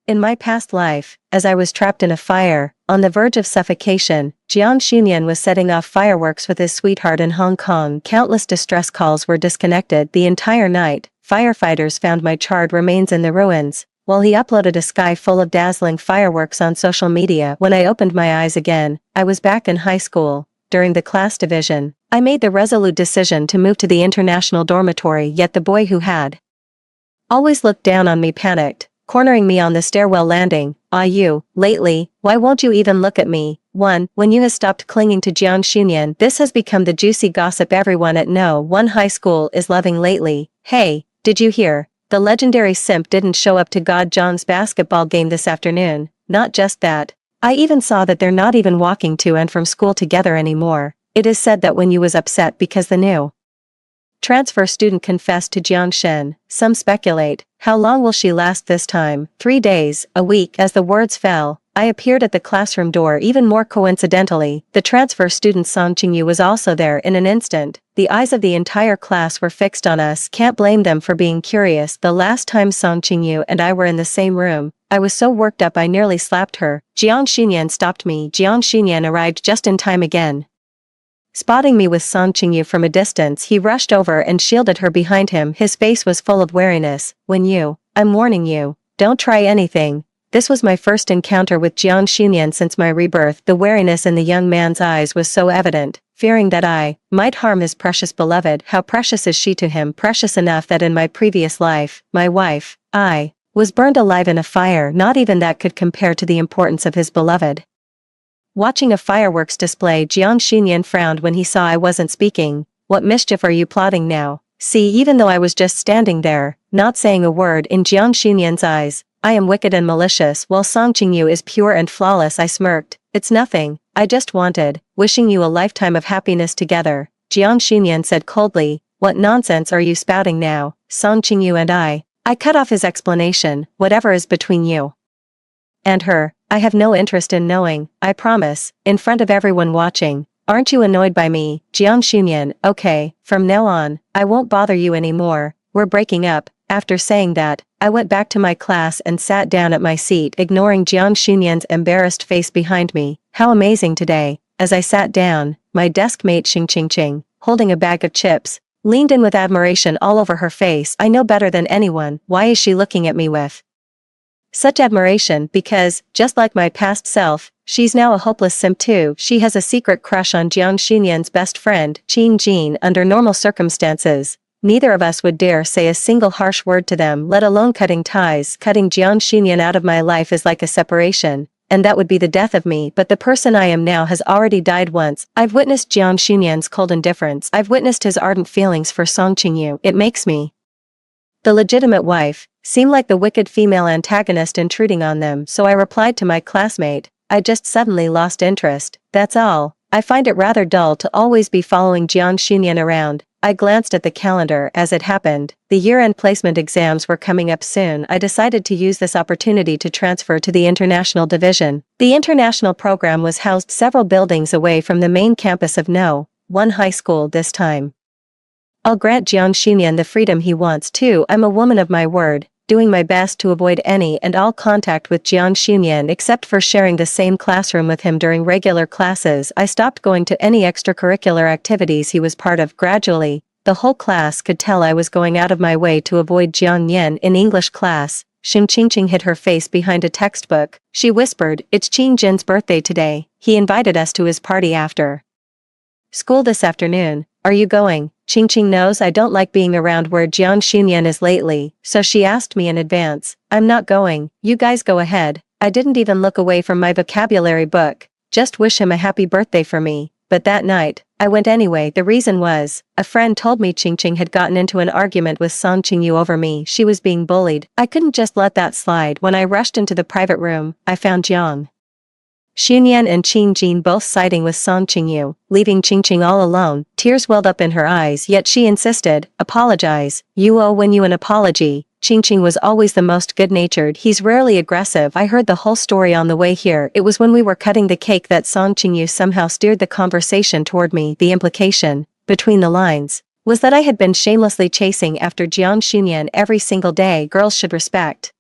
In my past life, as I was trapped in a fire, on the verge of suffocation, Jiang Xunyan was setting off fireworks with his sweetheart in Hong Kong. Countless distress calls were disconnected the entire night. Firefighters found my charred remains in the ruins, while he uploaded a sky full of dazzling fireworks on social media. When I opened my eyes again, I was back in high school. During the class division, I made the resolute decision to move to the international dormitory, yet the boy who had always looked down on me panicked, cornering me on the stairwell landing. You, lately, why won't you even look at me? 1. When you have stopped clinging to Jiang Xunyan, this has become the juicy gossip everyone at No. 1 High School is loving lately. Hey, did you hear? The legendary simp didn't show up to God John's basketball game this afternoon. Not just that. I even saw that they're not even walking to and from school together anymore. It is said that when you was upset because the new transfer student confessed to Jiang Shen. Some speculate, how long will she last this time? 3 days, a week. As the words fell, I appeared at the classroom door. Even more coincidentally, the transfer student Song Qingyu was also there in an instant. The eyes of the entire class were fixed on us. Can't blame them for being curious. The last time Song Qingyu and I were in the same room, I was so worked up I nearly slapped her. Jiang Xunyan stopped me. Jiang Xunyan arrived just in time again. Spotting me with Song Qingyu from a distance, he rushed over and shielded her behind him. His face was full of wariness. I'm warning you, don't try anything. This was my first encounter with Jiang Xunyan since my rebirth. The wariness in the young man's eyes was so evident, fearing that I might harm his precious beloved. How precious is she to him? Precious enough that in my previous life, my wife, I was burned alive in a fire. Not even that could compare to the importance of his beloved. Watching a fireworks display, Jiang Xunyan frowned when he saw I wasn't speaking. What mischief are you plotting now? See, even though I was just standing there, not saying a word, in Jiang Xunyan's eyes, I am wicked and malicious, while Song Qingyu is pure and flawless. I smirked. It's nothing. I just wishing you a lifetime of happiness together. Jiang Xunyan said coldly. What nonsense are you spouting now? Song Qingyu and I cut off his explanation. Whatever is between you and her, I have no interest in knowing, I promise, in front of everyone watching. Aren't you annoyed by me, Jiang Xunyan? Okay, from now on, I won't bother you anymore. We're breaking up. After saying that, I went back to my class and sat down at my seat, ignoring Jiang Xunyan's embarrassed face behind me. How amazing today. As I sat down, my desk mate Xing, holding a bag of chips, leaned in with admiration all over her face. I know better than anyone. Why is she looking at me with such admiration? Because, just like my past self, she's now a hopeless simp too. She has a secret crush on Jiang Xunyan's best friend, Qing Jin. Under normal circumstances, neither of us would dare say a single harsh word to them, let alone cutting ties. Cutting Jiang Xunyan out of my life is like a separation, and that would be the death of me. But the person I am now has already died once. I've witnessed Jiang Xunyan's cold indifference. I've witnessed his ardent feelings for Song Qingyu. It makes me, the legitimate wife, seem like the wicked female antagonist intruding on them. So I replied to my classmate, I just suddenly lost interest, that's all. I find it rather dull to always be following Jiang Xunyan around. I glanced at the calendar. As it happened, the year-end placement exams were coming up soon. I decided to use this opportunity to transfer to the international division. The international program was housed several buildings away from the main campus of No. 1 High School this time. I'll grant Jiang Xunyan the freedom he wants too. I'm a woman of my word, doing my best to avoid any and all contact with Jiang Xunyan except for sharing the same classroom with him during regular classes. I stopped going to any extracurricular activities he was part of. Gradually, the whole class could tell I was going out of my way to avoid Jiang Yan. In English class, Xing hid her face behind a textbook. She whispered, It's Qing Jin's birthday today. He invited us to his party after school this afternoon. Are you going? Qing knows I don't like being around where Jiang Xunyan is lately, so she asked me in advance. I'm not going. You guys go ahead. I didn't even look away from my vocabulary book. Just wish him a happy birthday for me. But that night, I went anyway. The reason was, a friend told me Qing had gotten into an argument with Song Qingyu over me. She was being bullied. I couldn't just let that slide. When I rushed into the private room, I found Jiang Xunyan and Qing Jin both siding with Song Qingyu, leaving Qing all alone. Tears welled up in her eyes, yet she insisted, apologize. You owe you an apology. Qing was always the most good-natured. He's rarely aggressive. I heard the whole story on the way here. It was when we were cutting the cake that Song Qingyu somehow steered the conversation toward me. The implication, between the lines, was that I had been shamelessly chasing after Jiang Xunyan every single day. Girls should respect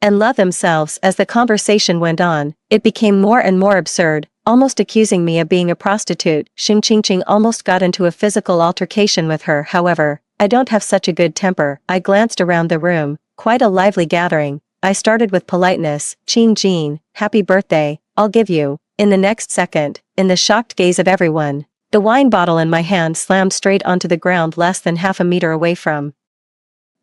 and love themselves. As the conversation went on, it became more and more absurd, almost accusing me of being a prostitute. Xing Qingqing almost got into a physical altercation with her. However, I don't have such a good temper. I glanced around the room, quite a lively gathering. I started with politeness, Qing Jin, happy birthday, I'll give you. In the next second, in the shocked gaze of everyone, the wine bottle in my hand slammed straight onto the ground less than half a meter away from.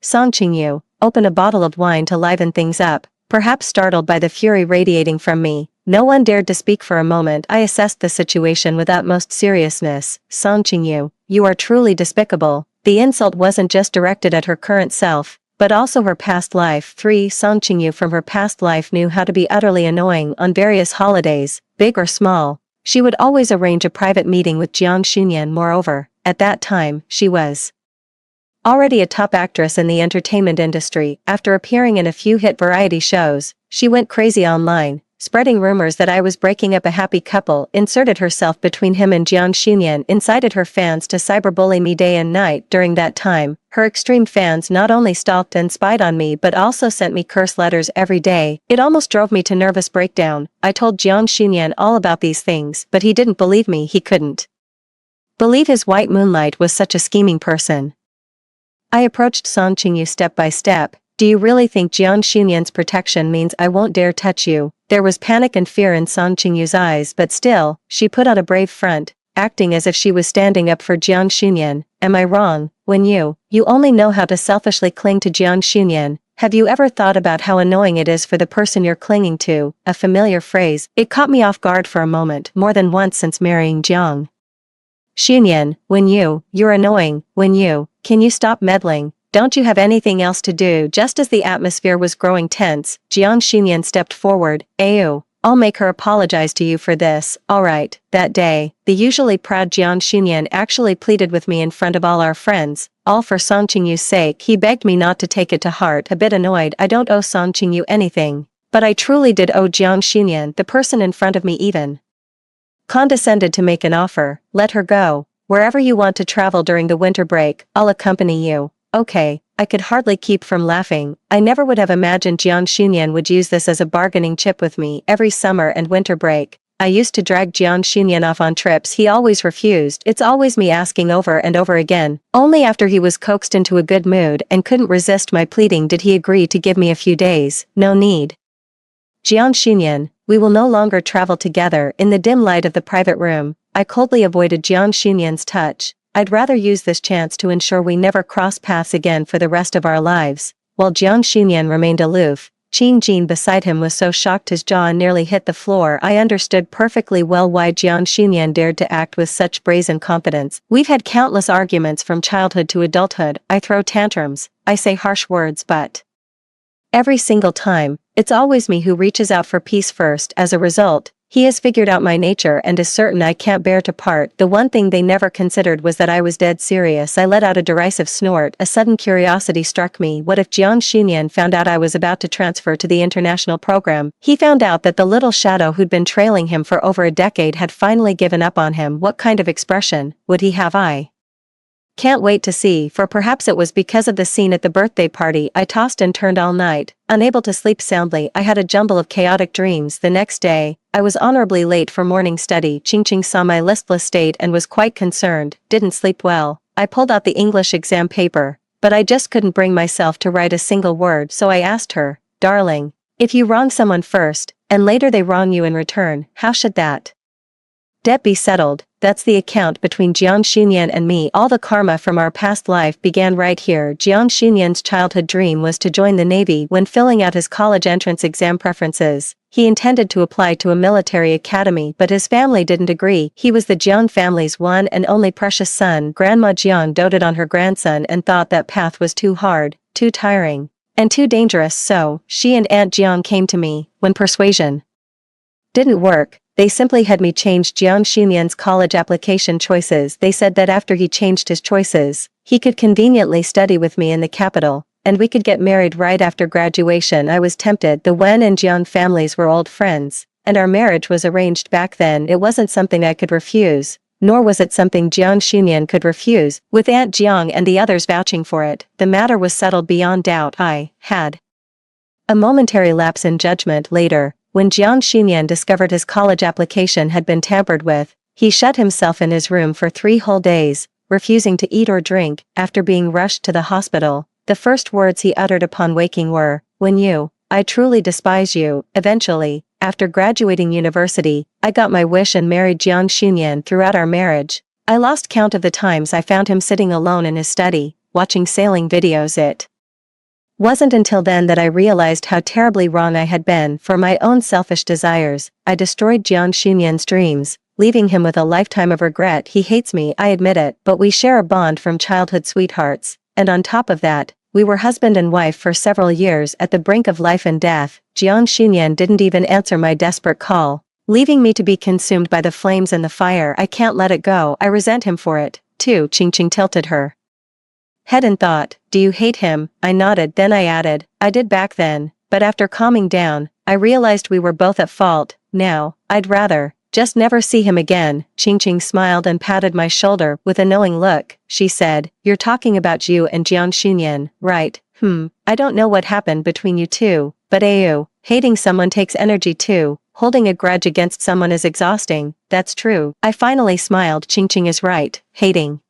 Song Qingyu, open a bottle of wine to liven things up. Perhaps startled by the fury radiating from me, no one dared to speak for a moment. I assessed the situation with utmost seriousness. Song Qingyu, you are truly despicable. The insult wasn't just directed at her current self, but also her past life. 3. Song Qingyu from her past life knew how to be utterly annoying on various holidays, big or small. She would always arrange a private meeting with Jiang Xunyan. Moreover, at that time, she was already a top actress in the entertainment industry. After appearing in a few hit variety shows, she went crazy online, spreading rumors that I was breaking up a happy couple, inserted herself between him and Jiang Xunyan, incited her fans to cyberbully me day and night. During that time, her extreme fans not only stalked and spied on me but also sent me curse letters every day. It almost drove me to nervous breakdown. I told Jiang Xunyan all about these things, but he didn't believe me. He couldn't believe his white moonlight was such a scheming person. I approached Song Qingyu step by step. Do you really think Jiang Xunyan's protection means I won't dare touch you? There was panic and fear in Song Qingyu's eyes, but still, she put on a brave front, acting as if she was standing up for Jiang Xunyan. Am I wrong? When you only know how to selfishly cling to Jiang Xunyan, have you ever thought about how annoying it is for the person you're clinging to? A familiar phrase. It caught me off guard for a moment. More than once since marrying Jiang Xunyan, when you're annoying. Can you stop meddling? Don't you have anything else to do? Just as the atmosphere was growing tense, Jiang Xunyan stepped forward. Ayu, I'll make her apologize to you for this. Alright. That day, the usually proud Jiang Xunyan actually pleaded with me in front of all our friends, all for Song Qingyu's sake. He begged me not to take it to heart. A bit annoyed, I don't owe Song Qingyu anything. But I truly did owe Jiang Xunyan. The person in front of me even condescended to make an offer. Let her go. Wherever you want to travel during the winter break, I'll accompany you. Okay, I could hardly keep from laughing. I never would have imagined Jiang Xunyan would use this as a bargaining chip with me. Every summer and winter break, I used to drag Jiang Xunyan off on trips. He always refused. It's always me asking over and over again. Only after he was coaxed into a good mood and couldn't resist my pleading did he agree to give me a few days. No need. Jiang Xunyan, we will no longer travel together. In the dim light of the private room, I coldly avoided Jiang Xunyan's touch. I'd rather use this chance to ensure we never cross paths again for the rest of our lives. While Jiang Xunyan remained aloof, Qing Jin beside him was so shocked his jaw nearly hit the floor. I understood perfectly well why Jiang Xunyan dared to act with such brazen confidence. We've had countless arguments from childhood to adulthood. I throw tantrums, I say harsh words, but every single time, it's always me who reaches out for peace first. As a result, he has figured out my nature and is certain I can't bear to part. The one thing they never considered was that I was dead serious. I let out a derisive snort. A sudden curiosity struck me. What if Jiang Xunyan found out I was about to transfer to the international program? He found out that the little shadow who'd been trailing him for over a decade had finally given up on him. What kind of expression would he have? I can't wait to see, for perhaps it was because of the scene at the birthday party I tossed and turned all night. Unable to sleep soundly, I had a jumble of chaotic dreams. The next day, I was honorably late for morning study. Qingqing saw my listless state and was quite concerned. Didn't sleep well. I pulled out the English exam paper, but I just couldn't bring myself to write a single word, so I asked her, darling, if you wrong someone first, and later they wrong you in return, how should that debt be settled? That's the account between Jiang Xunyan and me. All the karma from our past life began right here. Jiang Xunyan's childhood dream was to join the Navy. When filling out his college entrance exam preferences, he intended to apply to a military academy, but his family didn't agree. He was the Jiang family's one and only precious son. Grandma Jiang doted on her grandson and thought that path was too hard, too tiring, and too dangerous, so she and Aunt Jiang came to me. When persuasion didn't work, they simply had me change Jiang Xunyan's college application choices. They said that after he changed his choices, he could conveniently study with me in the capital, and we could get married right after graduation. I was tempted. The Wen and Jiang families were old friends, and our marriage was arranged back then. It wasn't something I could refuse, nor was it something Jiang Xunyan could refuse. With Aunt Jiang and the others vouching for it, the matter was settled beyond doubt. I had A momentary lapse in judgment later, when Jiang Xinyan discovered his college application had been tampered with, he shut himself in his room for 3 whole days, refusing to eat or drink. After being rushed to the hospital, the first words he uttered upon waking were, I truly despise you." Eventually, after graduating university, I got my wish and married Jiang Xinyan. Throughout our marriage, I lost count of the times I found him sitting alone in his study, watching sailing videos. It wasn't until then that I realized how terribly wrong I had been. For my own selfish desires, I destroyed Jiang Xinyan's dreams, leaving him with a lifetime of regret. He hates me, I admit it, but we share a bond from childhood sweethearts, and on top of that, we were husband and wife for several years. At the brink of life and death, Jiang Xinyan didn't even answer my desperate call, leaving me to be consumed by the flames and the fire. I can't let it go. I resent him for it, too. Qingqing tilted her head and thought, "Do you hate him?" I nodded, then I added, "I did back then, but after calming down, I realized we were both at fault. Now, I'd rather just never see him again." Qingqing smiled and patted my shoulder with a knowing look. She said, "You're talking about you and Jiang Xinyan, right? I don't know what happened between you two, but hating someone takes energy too. Holding a grudge against someone is exhausting." "That's true." I finally smiled. Qingqing is right. Hating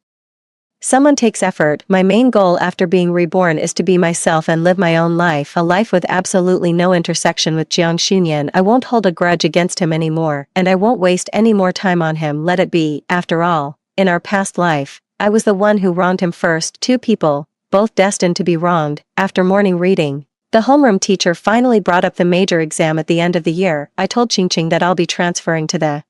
someone takes effort. My main goal after being reborn is to be myself and live my own life, a life with absolutely no intersection with Jiang Xinyan. I won't hold a grudge against him anymore, and I won't waste any more time on him. Let it be. After all, in our past life, I was the one who wronged him first. 2 people, both destined to be wronged. After morning reading, the homeroom teacher finally brought up the major exam at the end of the year. I told Qingqing that I'll be transferring to the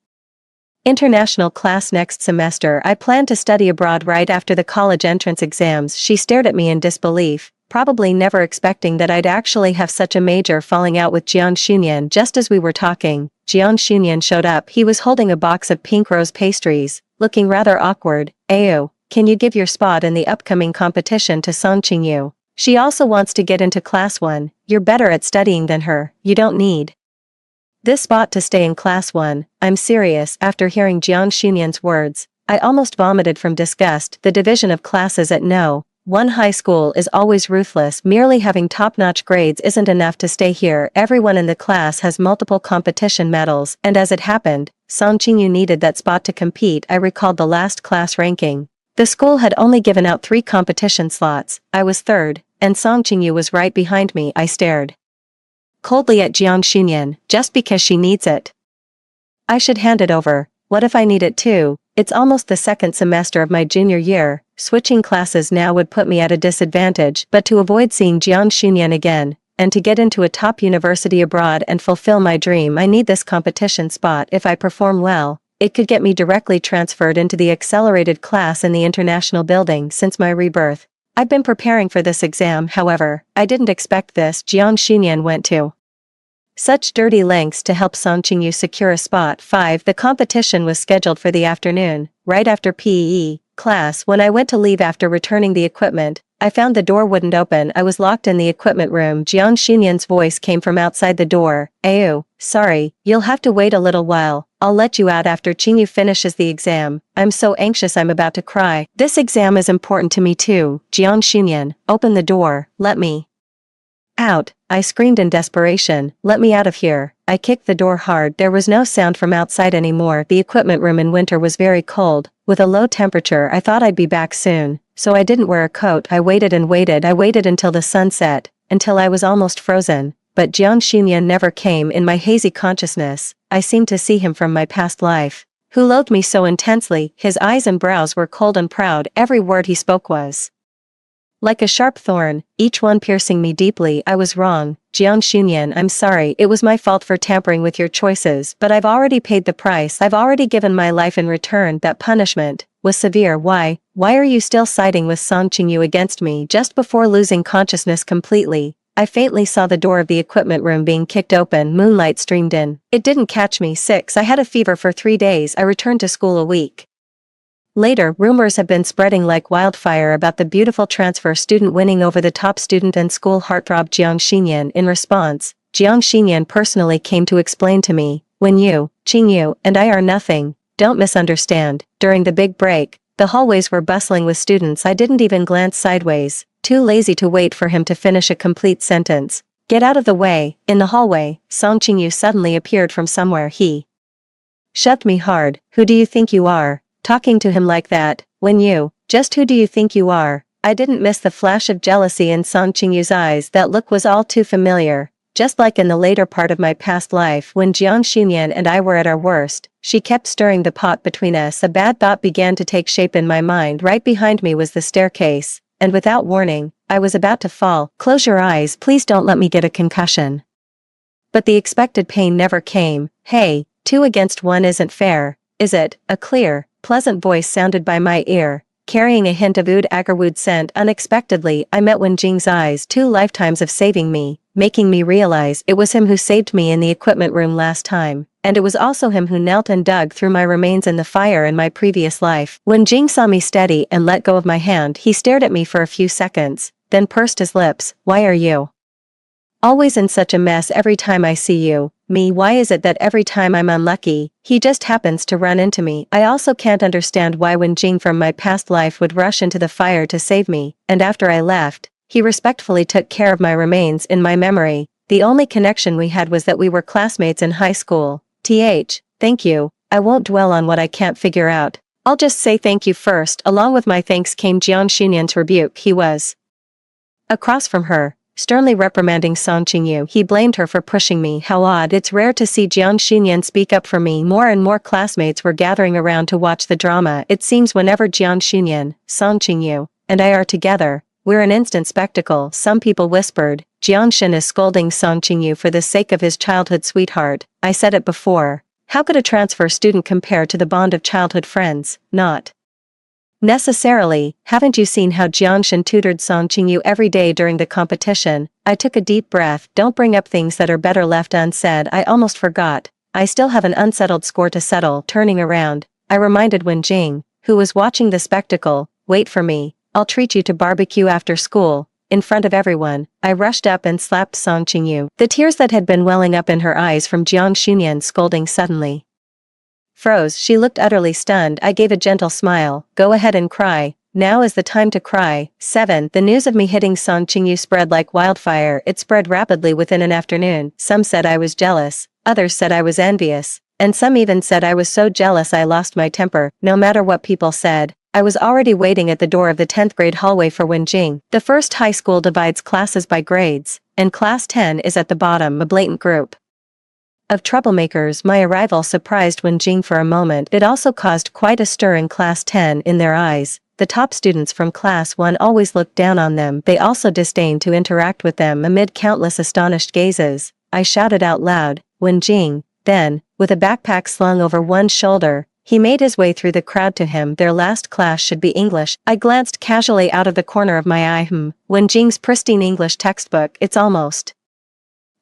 international class next semester. I plan to study abroad right after the college entrance exams. She stared at me in disbelief, probably never expecting that I'd actually have such a major falling out with Jiang Xinyan. Just as we were talking, Jiang Xinyan showed up. He was holding a box of pink rose pastries, looking rather awkward. Can you give your spot in the upcoming competition to Song Qingyu? She also wants to get into class 1. You're better at studying than her. You don't need this spot to stay in class 1. I'm serious. After hearing Jiang Xinyan's words, I almost vomited from disgust. The division of classes at No. 1 high school is always ruthless. Merely having top-notch grades isn't enough to stay here. Everyone in the class has multiple competition medals, and as it happened, Song Qingyu needed that spot to compete. I recalled the last class ranking. The school had only given out 3 competition slots. I was third, and Song Qingyu was right behind me. I stared coldly at Jiang Xinyan. Just because she needs it, I should hand it over. What if I need it too? It's almost the 2nd semester of my junior year. Switching classes now would put me at a disadvantage, but to avoid seeing Jiang Xinyan again, and to get into a top university abroad and fulfill my dream, I need this competition spot. If I perform well, it could get me directly transferred into the accelerated class in the international building. Since my rebirth, I've been preparing for this exam. However, I didn't expect this. Jiang Xinyan went to such dirty lengths to help Song Qingyu secure a spot. 5. The competition was scheduled for the afternoon, right after PE class. When I went to leave after returning the equipment, I found the door wouldn't open. I was locked in the equipment room. Jiang Xinyan's voice came from outside the door. Sorry, you'll have to wait a little while. I'll let you out after Qingyu finishes the exam. I'm so anxious I'm about to cry. This exam is important to me too. Jiang Xinyan, open the door. Let me out. I screamed in desperation. Let me out of here. I kicked the door hard. There was no sound from outside anymore. The equipment room in winter was very cold, with a low temperature. I thought I'd be back soon, so I didn't wear a coat. I waited and waited. I waited until the sun set, until I was almost frozen. But Jiang Xinyan never came. In my hazy consciousness, I seemed to see him from my past life, who loathed me so intensely. His eyes and brows were cold and proud. Every word he spoke was like a sharp thorn, each one piercing me deeply. I was wrong, Jiang Xinyan. I'm sorry. It was my fault for tampering with your choices, but I've already paid the price. I've already given my life in return. That punishment was severe. Why are you still siding with Song Qingyu against me? Just before losing consciousness completely, I faintly saw the door of the equipment room being kicked open. Moonlight streamed in. It didn't catch me. 6. I had a fever for 3 days. I returned to school a week later. Rumors have been spreading like wildfire about the beautiful transfer student winning over the top student and school heartthrob Jiang Xinyan. In response, Jiang Xinyan personally came to explain to me, when you, Qingyu, and I are nothing, don't misunderstand. During the big break, the hallways were bustling with students. I didn't even glance sideways, too lazy to wait for him to finish a complete sentence. Get out of the way. In the hallway, Song Qingyu suddenly appeared from somewhere. He shoved me hard. Who do you think you are? Talking to him like that, when you, just who do you think you are? I didn't miss the flash of jealousy in Song Qingyu's eyes. That look was all too familiar. Just like in the later part of my past life when Jiang Xunyan and I were at our worst, she kept stirring the pot between us. A bad thought began to take shape in my mind. Right behind me was the staircase, and without warning, I was about to fall. Close your eyes, please don't let me get a concussion. But the expected pain never came. Hey, 2 against 1 isn't fair, is it? A clear, pleasant voice sounded by my ear, carrying a hint of oud agarwood scent. Unexpectedly, I met Wen Jing's eyes. 2 lifetimes of saving me, making me realize it was him who saved me in the equipment room last time, and it was also him who knelt and dug through my remains in the fire in my previous life. When Jing saw me steady and let go of my hand, he stared at me for a few seconds, then pursed his lips. Why are you always in such a mess every time I see you? Me, why is it that every time I'm unlucky, he just happens to run into me? I also can't understand why Wen Jing from my past life would rush into the fire to save me, and after I left, he respectfully took care of my remains in my memory. The only connection we had was that we were classmates in high school. Thank you. I won't dwell on what I can't figure out. I'll just say thank you first. Along with my thanks came Jiang Xunyan's rebuke. He was across from her, sternly reprimanding Song Qingyu. He blamed her for pushing me. How odd. It's rare to see Jiang Xunyan speak up for me. More and more classmates were gathering around to watch the drama. It seems whenever Jiang Xunyan, Song Qingyu, and I are together, we're an instant spectacle. Some people whispered, Jiang Shin is scolding Song Qingyu for the sake of his childhood sweetheart. I said it before. How could a transfer student compare to the bond of childhood friends? Not necessarily. Haven't you seen how Jiang Shin tutored Song Qingyu every day during the competition? I took a deep breath. Don't bring up things that are better left unsaid. I almost forgot. I still have an unsettled score to settle. Turning around, I reminded Wen Jing, who was watching the spectacle, wait for me. I'll treat you to barbecue after school. In front of everyone, I rushed up and slapped Song Qingyu. The tears that had been welling up in her eyes from Jiang Xunyan's scolding suddenly froze. She looked utterly stunned. I gave a gentle smile. Go ahead and cry. Now is the time to cry. 7. The news of me hitting Song Qingyu spread like wildfire. It spread rapidly within an afternoon. Some said I was jealous, others said I was envious, and some even said I was so jealous I lost my temper. No matter what people said, I was already waiting at the door of the 10th grade hallway for Wen Jing. The first high school divides classes by grades, and class 10 is at the bottom, a blatant group of troublemakers. My arrival surprised Wen Jing for a moment. It also caused quite a stir in class 10. In their eyes, the top students from class 1 always looked down on them. They also disdained to interact with them. Amid countless astonished gazes, I shouted out loud, Wen Jing. Then, with a backpack slung over one shoulder, he made his way through the crowd to him. Their last class should be English. I glanced casually out of the corner of my eye. Wen Jing's pristine English textbook. It's almost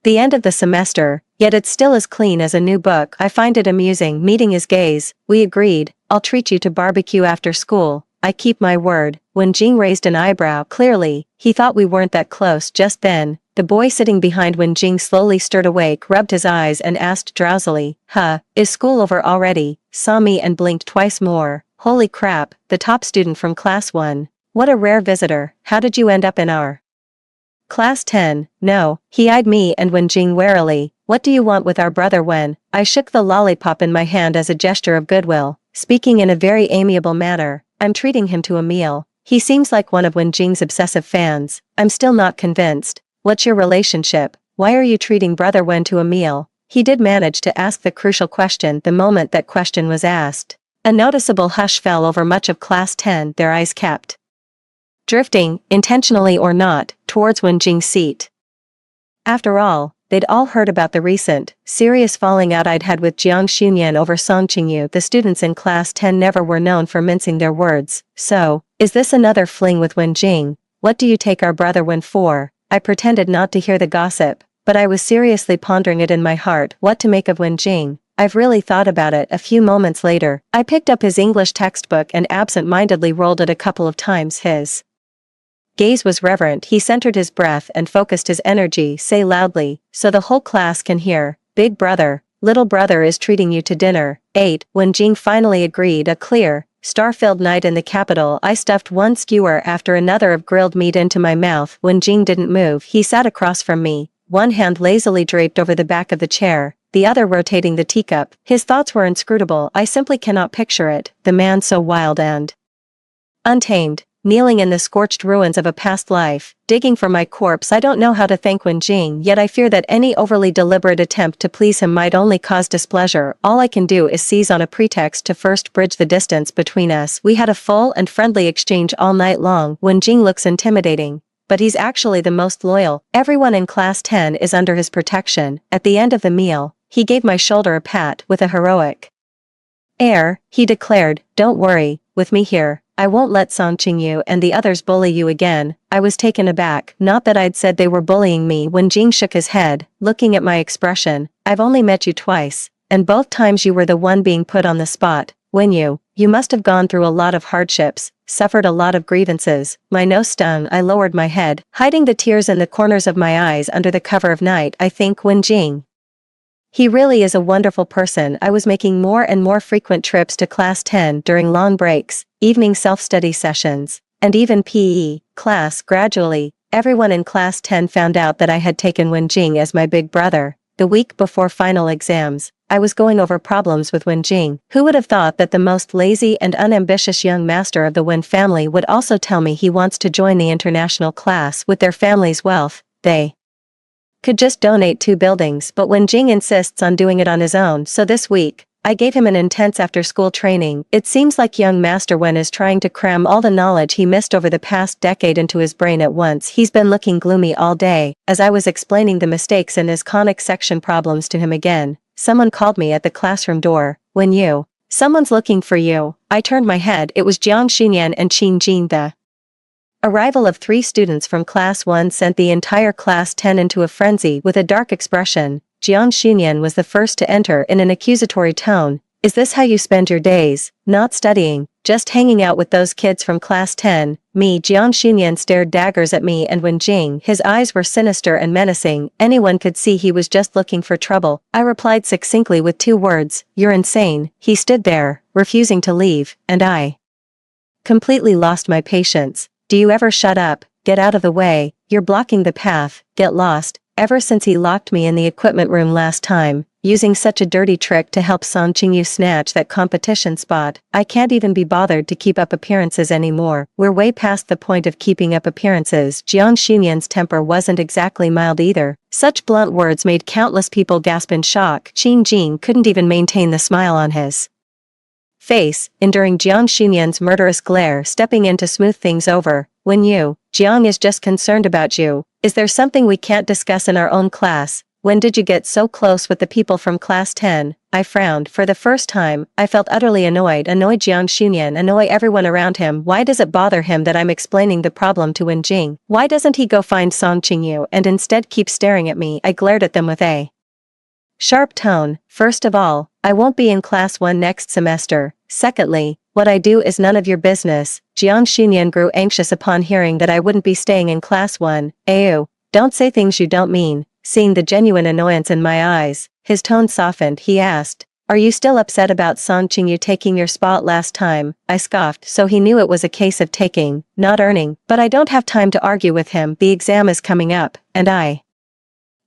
the end of the semester, yet it's still as clean as a new book. I find it amusing. Meeting his gaze, we agreed. I'll treat you to barbecue after school. I keep my word. Wen Jing raised an eyebrow. Clearly, he thought we weren't that close. Just then, the boy sitting behind Wen Jing slowly stirred awake, rubbed his eyes and asked drowsily, is school over already? Saw me and blinked twice more. Holy crap, the top student from class 1. What a rare visitor. How did you end up in our class 10? No, he eyed me and Wen Jing warily. What do you want with our brother Wen? I shook the lollipop in my hand as a gesture of goodwill, speaking in a very amiable manner. I'm treating him to a meal. He seems like one of Wen Jing's obsessive fans. I'm still not convinced. What's your relationship? Why are you treating brother Wen to a meal? He did manage to ask the crucial question the moment that question was asked. A noticeable hush fell over much of class 10. Their eyes kept drifting, intentionally or not, towards Wen Jing's seat. After all, they'd all heard about the recent, serious falling out I'd had with Jiang Xunyan over Song Qingyu. The students in class 10 never were known for mincing their words. So, is this another fling with Wen Jing? What do you take our brother Wen for? I pretended not to hear the gossip, but I was seriously pondering it in my heart, what to make of Wen Jing. I've really thought about it. A few moments later, I picked up his English textbook and absent-mindedly rolled it a couple of times. His gaze was reverent. He centered his breath and focused his energy. Say loudly, so the whole class can hear. Big brother, little brother is treating you to dinner. 8. Wen Jing finally agreed. A clear, star-filled night in the capital. I stuffed one skewer after another of grilled meat into my mouth. Wen Jing didn't move. He sat across from me, one hand lazily draped over the back of the chair, the other rotating the teacup. His thoughts were inscrutable. I simply cannot picture it, the man so wild and untamed, kneeling in the scorched ruins of a past life, digging for my corpse. I don't know how to thank Wen Jing, yet I fear that any overly deliberate attempt to please him might only cause displeasure. All I can do is seize on a pretext to first bridge the distance between us. We had a full and friendly exchange all night long. Wen Jing looks intimidating, but he's actually the most loyal. Everyone in class 10 is under his protection. At the end of the meal, he gave my shoulder a pat with a heroic air. He declared, "Don't worry, with me here, I won't let Song Qingyu and the others bully you again." I was taken aback. Not that I'd said they were bullying me. When Jing shook his head, looking at my expression. "I've only met you twice, and both times you were the one being put on the spot. When you must have gone through a lot of hardships, suffered a lot of grievances." My nose stung. I lowered my head, hiding the tears in the corners of my eyes under the cover of night. I think Wen Jing, he really is a wonderful person. I was making more and more frequent trips to class 10 during long breaks, evening self-study sessions, and even PE class. Gradually, everyone in class 10 found out that I had taken Wen Jing as my big brother. The week before final exams, I was going over problems with Wen Jing. Who would have thought that the most lazy and unambitious young master of the Wen family would also tell me he wants to join the international class? With their family's wealth, they could just donate 2 buildings, but Wen Jing insists on doing it on his own. So this week, I gave him an intense after-school training. It seems like young Master Wen is trying to cram all the knowledge he missed over the past decade into his brain at once. He's been looking gloomy all day. As I was explaining the mistakes in his conic section problems to him again, someone called me at the classroom door. Someone's looking for you." I turned my head. It was Jiang Xunyan and Qin Jin. The arrival of 3 students from class 1 sent the entire class 10 into a frenzy. With a dark expression, Jiang Xunyan was the first to enter in an accusatory tone. "Is this how you spend your days? Not studying, just hanging out with those kids from class 10? Me?" Jiang Xunyan stared daggers at me and Wen Jing. His eyes were sinister and menacing. Anyone could see he was just looking for trouble. I replied succinctly with 2 words, "You're insane." He stood there, refusing to leave, and I completely lost my patience. "Do you ever shut up? Get out of the way, you're blocking the path, get lost." Ever since he locked me in the equipment room last time, using such a dirty trick to help Song Qingyu snatch that competition spot, I can't even be bothered to keep up appearances anymore. We're way past the point of keeping up appearances. Jiang Xunyan's temper wasn't exactly mild either. Such blunt words made countless people gasp in shock. Qin Jin couldn't even maintain the smile on his face, enduring Jiang Xunyan's murderous glare. Stepping in to smooth things over. "When Jiang is just concerned about you. Is there something we can't discuss in our own class? When did you get so close with the people from class 10? I frowned. For the first time, I felt utterly annoyed. Jiang Xunyan, annoy everyone around him. Why does it bother him that I'm explaining the problem to Wen Jing? Why doesn't he go find Song Qingyu and instead keep staring at me? I glared at them with a sharp tone. "First of all, I won't be in class 1 next semester. Secondly, what I do is none of your business." Jiang Xunyan grew anxious upon hearing that I wouldn't be staying in class 1. "Ew, don't say things you don't mean." Seeing the genuine annoyance in my eyes, his tone softened. He asked, "Are you still upset about Song Qingyu taking your spot last time?" I scoffed. So he knew it was a case of taking, not earning. But I don't have time to argue with him. The exam is coming up, and I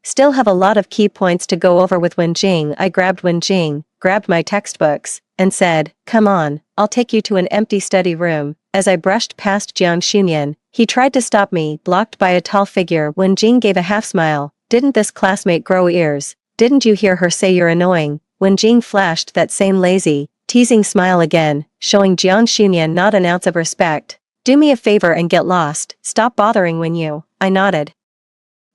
still have a lot of key points to go over with Wen Jing. I grabbed Wen Jing, grabbed my textbooks, and said, "Come on, I'll take you to an empty study room." As I brushed past Jiang Xunyan, he tried to stop me, blocked by a tall figure. Wen Jing gave a half smile. "Didn't this classmate grow ears? Didn't you hear her say you're annoying?" Wen Jing flashed that same lazy, teasing smile again, showing Jiang Xunyan not an ounce of respect. "Do me a favor and get lost. Stop bothering when you." I nodded.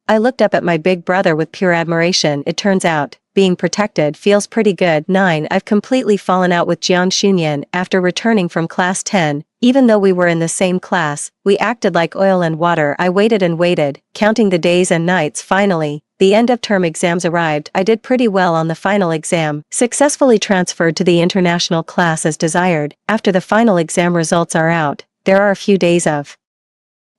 I looked up at my big brother with pure admiration. It turns out, being protected feels pretty good. 9. I've completely fallen out with Jiang Xunyan after returning from class 10. Even though we were in the same class, we acted like oil and water. I waited and waited, counting the days and nights. Finally, the end-of-term exams arrived. I did pretty well on the final exam, successfully transferred to the international class as desired. After the final exam results are out, there are a few days of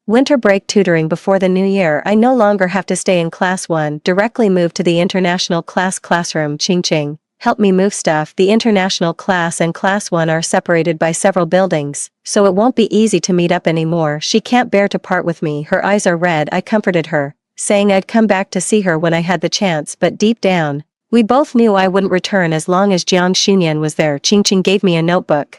winter break tutoring before the new year. I no longer have to stay in class 1, directly move to the international classroom. Ching, help me move stuff. The international class and class 1 are separated by several buildings, so it won't be easy to meet up anymore. She can't bear to part with me. Her eyes are red. I comforted her. saying I'd come back to see her when I had the chance, but deep down, we both knew I wouldn't return as long as Jiang Xunyan was there. Qingqing gave me a notebook.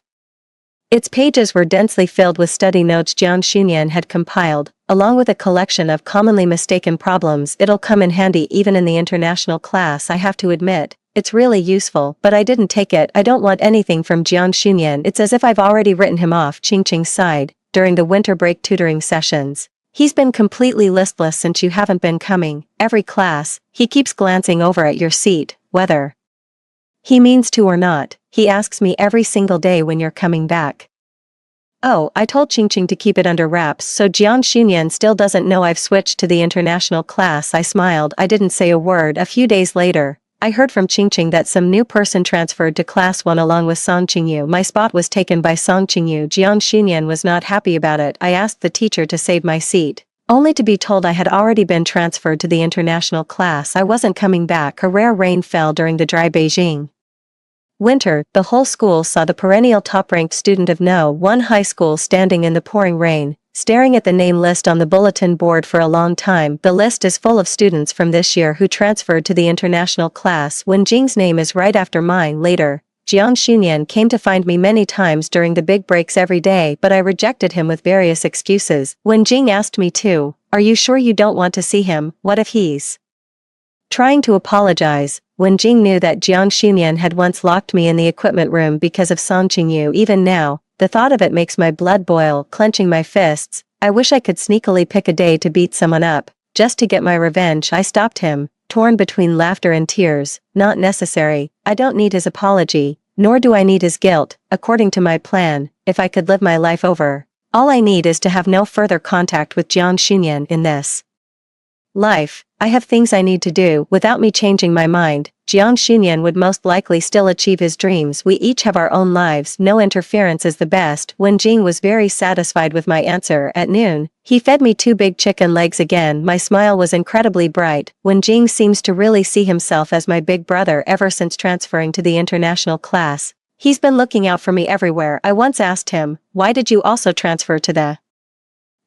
Its pages were densely filled with study notes Jiang Xunyan had compiled, along with a collection of commonly mistaken problems. It'll come in handy even in the international class, I have to admit. It's really useful, but I didn't take it. I don't want anything from Jiang Xunyan. It's as if I've already written him off. Qingqing sighed. During the winter break tutoring sessions, he's been completely listless since you haven't been coming. Every class, he keeps glancing over at your seat, whether he means to or not. He asks me every single day when you're coming back. Oh, I told Qingqing to keep it under wraps, so Jiang Xunyan still doesn't know I've switched to the international class. I smiled. I didn't say a word. A few days later, I heard from Qingqing that some new person transferred to class 1 along with Song Qingyu. My spot was taken by Song Qingyu. Jiang Xunyan was not happy about it. I asked the teacher to save my seat, only to be told I had already been transferred to the international class. I wasn't coming back. A rare rain fell during the dry Beijing winter. The whole school saw the perennial top-ranked student of No. 1 high school standing in the pouring rain, staring at the name list on the bulletin board for a long time. The list is full of students from this year who transferred to the international class. Wen Jing's name is right after mine. Later, Jiang Xunyan came to find me many times during the big breaks every day, but I rejected him with various excuses. Wen Jing asked me too, "Are you sure you don't want to see him? What if he's trying to apologize?" Wen Jing knew that Jiang Xunyan had once locked me in the equipment room because of Song Qingyu. Even now, the thought of it makes my blood boil. Clenching my fists, I wish I could sneakily pick a day to beat someone up, just to get my revenge. I stopped him, torn between laughter and tears. Not necessary. I don't need his apology, nor do I need his guilt. According to my plan, if I could live my life over, all I need is to have no further contact with Jiang Xunyan in this life. I have things I need to do. Without me changing my mind, Jiang Xunyan would most likely still achieve his dreams. We each have our own lives. No interference is the best. Wen Jing was very satisfied with my answer. At noon, he fed me 2 big chicken legs again. My smile was incredibly bright. Wen Jing seems to really see himself as my big brother ever since transferring to the international class. He's been looking out for me everywhere. I once asked him, "Why did you also transfer to the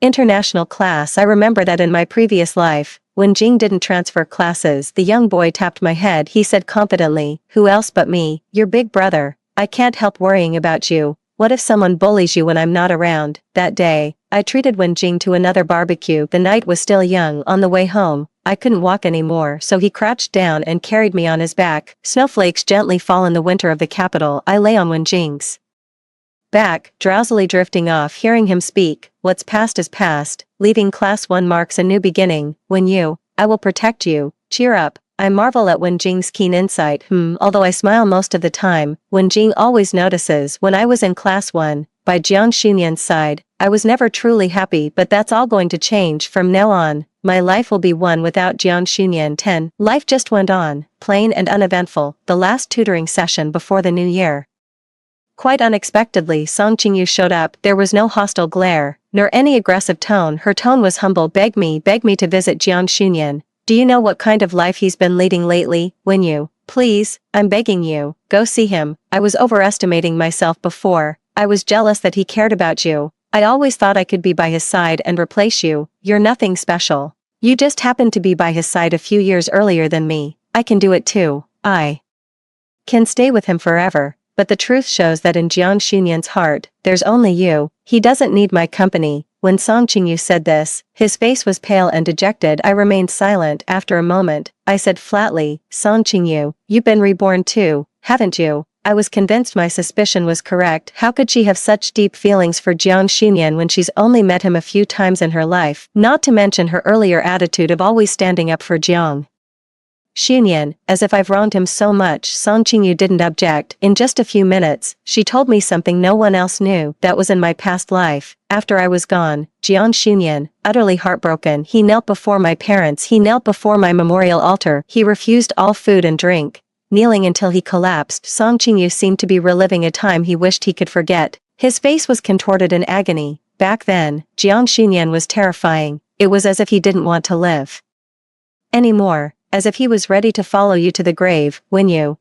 international class?" I remember that in my previous life, when Jing didn't transfer classes, the young boy tapped my head. He said confidently, "Who else but me, your big brother? I can't help worrying about you. What if someone bullies you when I'm not around?" That day, I treated Wen Jing to another barbecue. The night was still young. On the way home, I couldn't walk anymore, so he crouched down and carried me on his back. Snowflakes gently fall in the winter of the capital. I lay on Wen Jing's back, drowsily drifting off. Hearing him speak, "What's past is past. Leaving class 1 marks a new beginning. I will protect you. Cheer up." I marvel at Wen Jing's keen insight. Although I smile most of the time, Wen Jing always notices. When I was in class 1, by Jiang Xunyan's side, I was never truly happy, but that's all going to change. From now on, my life will be one without Jiang Xunyan. 10. Life just went on, plain and uneventful. The last tutoring session before the new year. Quite unexpectedly, Song Qingyu showed up. There was no hostile glare, nor any aggressive tone. Her tone was humble. Beg me to visit Jiang Xunyan. Do you know what kind of life he's been leading lately? Please, I'm begging you, go see him. I was overestimating myself before. I was jealous that he cared about you. I always thought I could be by his side and replace you. You're nothing special. You just happened to be by his side a few years earlier than me. I can do it too. I can stay with him forever. But the truth shows that in Jiang Xunyan's heart, there's only you. He doesn't need my company. When Song Qingyu said this, his face was pale and dejected. I remained silent. After a moment, I said flatly, "Song Qingyu, you've been reborn too, haven't you?" I was convinced my suspicion was correct. How could she have such deep feelings for Jiang Xunyan when she's only met him a few times in her life? Not to mention her earlier attitude of always standing up for Jiang Xunyan, as if I've wronged him so much. Song Qingyu didn't object. In just a few minutes, she told me something no one else knew. That was in my past life. After I was gone, Jiang Xunyan, utterly heartbroken, he knelt before my parents. He knelt before my memorial altar. He refused all food and drink, kneeling until he collapsed. Song Qingyu seemed to be reliving a time he wished he could forget. His face was contorted in agony. Back then, Jiang Xunyan was terrifying. It was as if he didn't want to live anymore. As if he was ready to follow you to the grave.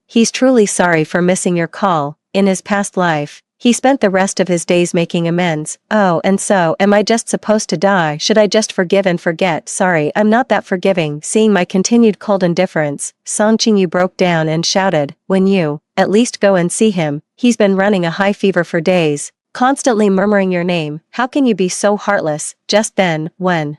He's truly sorry for missing your call. In his past life, He spent the rest of his days making amends. Oh, and so, am I just supposed to die? Should I just forgive and forget? Sorry, I'm not that forgiving. Seeing my continued cold indifference, Song Qingyu broke down and shouted, when you, at least go and see him, he's been running a high fever for days, constantly murmuring your name. How can you be so heartless? Just then, when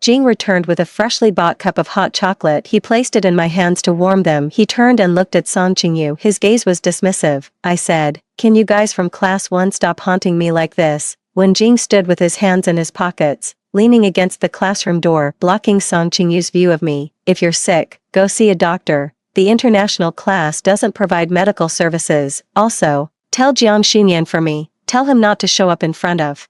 Jing returned with a freshly bought cup of hot chocolate, he placed it in my hands to warm them. He turned and looked at Song Qingyu. His gaze was dismissive. I said, can you guys from class 1 stop haunting me like this? When Jing stood with his hands in his pockets, leaning against the classroom door, blocking Song Qingyu's view of me. If you're sick, go see a doctor. The international class doesn't provide medical services. Also, tell Jiang Xinyan for me. Tell him not to show up in front of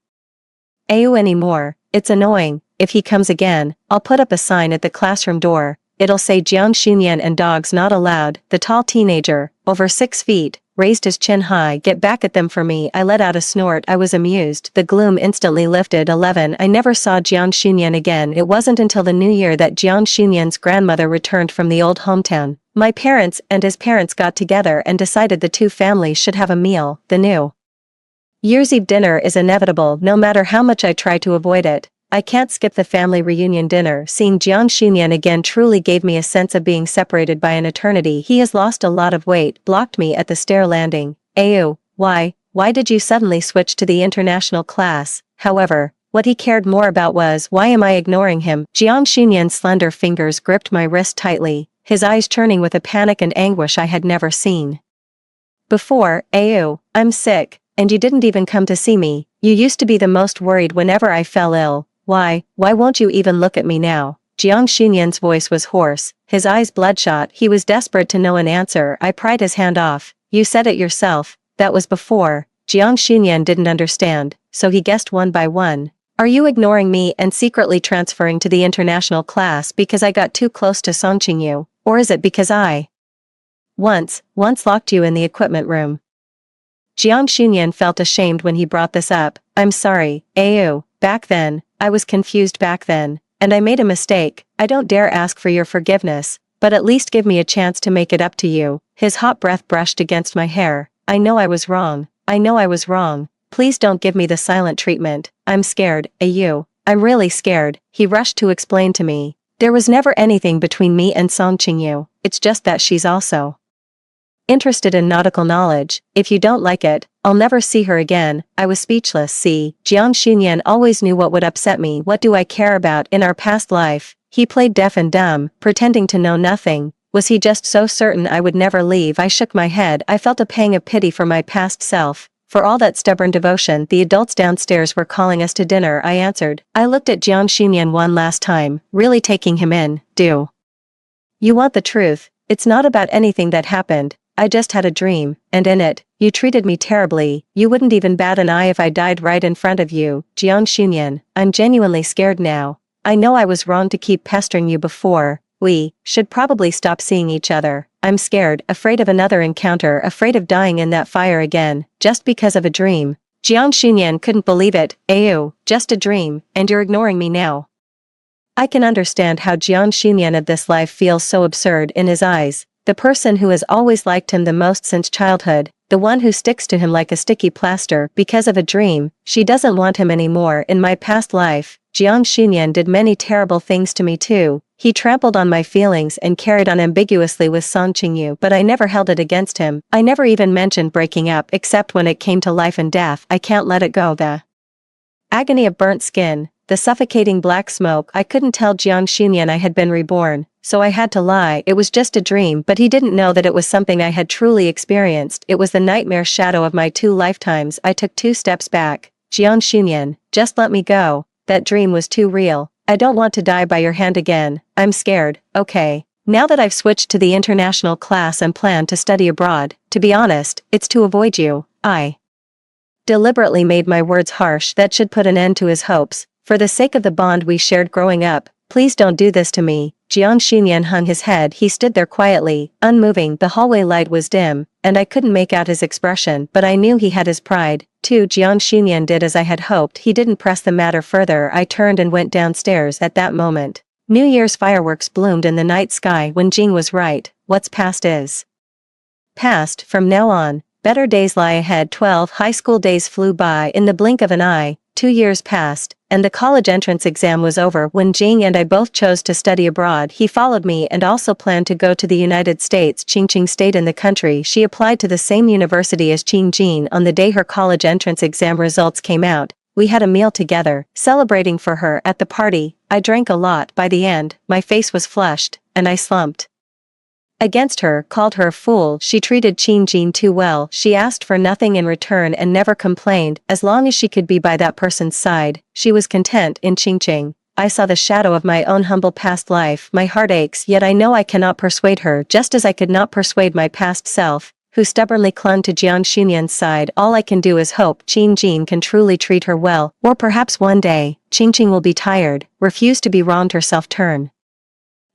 AU anymore. It's annoying. If he comes again, I'll put up a sign at the classroom door. It'll say Jiang Xinyan and dogs not allowed. The tall teenager, over 6 feet, raised his chin high. Get back at them for me. I let out a snort. I was amused. The gloom instantly lifted. 11. I never saw Jiang Xinyan again. It wasn't until the new year that Jiang Xinyan's grandmother returned from the old hometown. My parents and his parents got together and decided the two families should have a meal. The New Year's Eve dinner is inevitable no matter how much I try to avoid it. I can't skip the family reunion dinner. Seeing Jiang Xinyan again truly gave me a sense of being separated by an eternity. He has lost a lot of weight, blocked me at the stair landing. Ayu, why did you suddenly switch to the international class? However, what he cared more about was, why am I ignoring him? Jiang Xinyan's slender fingers gripped my wrist tightly, his eyes churning with a panic and anguish I had never seen before. Ayu, I'm sick, and you didn't even come to see me. You used to be the most worried whenever I fell ill. Why won't you even look at me now? Jiang Xinyan's voice was hoarse, his eyes bloodshot. He was desperate to know an answer. I pried his hand off. You said it yourself. That was before. Jiang Xinyan didn't understand, so he guessed one by one. Are you ignoring me and secretly transferring to the international class because I got too close to Song Qingyu? Or is it because I once locked you in the equipment room? Jiang Xinyan felt ashamed when he brought this up. I'm sorry, Ayu. Back then, I was confused back then, and I made a mistake. I don't dare ask for your forgiveness, but at least give me a chance to make it up to you. His hot breath brushed against my hair. I know I was wrong. I know I was wrong. Please don't give me the silent treatment. I'm scared, Ayu. I'm really scared. He rushed to explain to me. There was never anything between me and Song Qingyu. It's just that she's also interested in nautical knowledge. If you don't like it, I'll never see her again. I was speechless. See, Jiang Xinyan always knew what would upset me. What do I care about in our past life? He played deaf and dumb, pretending to know nothing. Was he just so certain I would never leave? I shook my head. I felt a pang of pity for my past self. For all that stubborn devotion, the adults downstairs were calling us to dinner. I answered. I looked at Jiang Xinyan one last time, really taking him in. Do you want the truth? It's not about anything that happened. I just had a dream, and in it, you treated me terribly. You wouldn't even bat an eye if I died right in front of you. Jiang Xinyan, I'm genuinely scared now. I know I was wrong to keep pestering you before. We should probably stop seeing each other. I'm scared, afraid of another encounter, afraid of dying in that fire again, just because of a dream. Jiang Xinyan couldn't believe it. Ayu, just a dream, and you're ignoring me now. I can understand how Jiang Xinyan of this life feels so absurd in his eyes. The person who has always liked him the most since childhood, the one who sticks to him like a sticky plaster because of a dream, she doesn't want him anymore. In my past life, Jiang Xinyan did many terrible things to me too. He trampled on my feelings and carried on ambiguously with Song Qingyu, but I never held it against him. I never even mentioned breaking up except when it came to life and death. I can't let it go. The agony of burnt skin, the suffocating black smoke. I couldn't tell Jiang Xinyan I had been reborn, so I had to lie. It was just a dream, but he didn't know that it was something I had truly experienced. It was the nightmare shadow of my 2 lifetimes. I took 2 steps back. Jiang Xinyan, just let me go. That dream was too real. I don't want to die by your hand again. I'm scared. Okay. Now that I've switched to the international class and plan to study abroad, to be honest, it's to avoid you. I deliberately made my words harsh. That should put an end to his hopes. For the sake of the bond we shared growing up, please don't do this to me. Jiang Xinyan hung his head. He stood there quietly, unmoving. The hallway light was dim, and I couldn't make out his expression, but I knew he had his pride. Too. Jiang Xinyan did as I had hoped. He didn't press the matter further. I turned and went downstairs. At that moment, New Year's fireworks bloomed in the night sky. When Jing was right, what's past is past. From now on, Better days lie ahead. 12 high school days flew by in the blink of an eye. 2 years passed, and the college entrance exam was over when Jing and I both chose to study abroad. He followed me and also planned to go to the United States. Qingqing stayed in the country. She applied to the same university as Qingjin. On the day her college entrance exam results came out, we had a meal together, celebrating for her. At the party, I drank a lot. By the end, my face was flushed, and I slumped against her, called her a fool. She treated Qingjin too well. She asked for nothing in return and never complained. As long as she could be by that person's side, she was content. In Qingqing, I saw the shadow of my own humble past life. My heart aches, yet I know I cannot persuade her, just as I could not persuade my past self, who stubbornly clung to Jiang Xunyan's side. All I can do is hope Qingjin can truly treat her well, or perhaps one day, Qingqing will be tired, refuse to be wronged herself, turn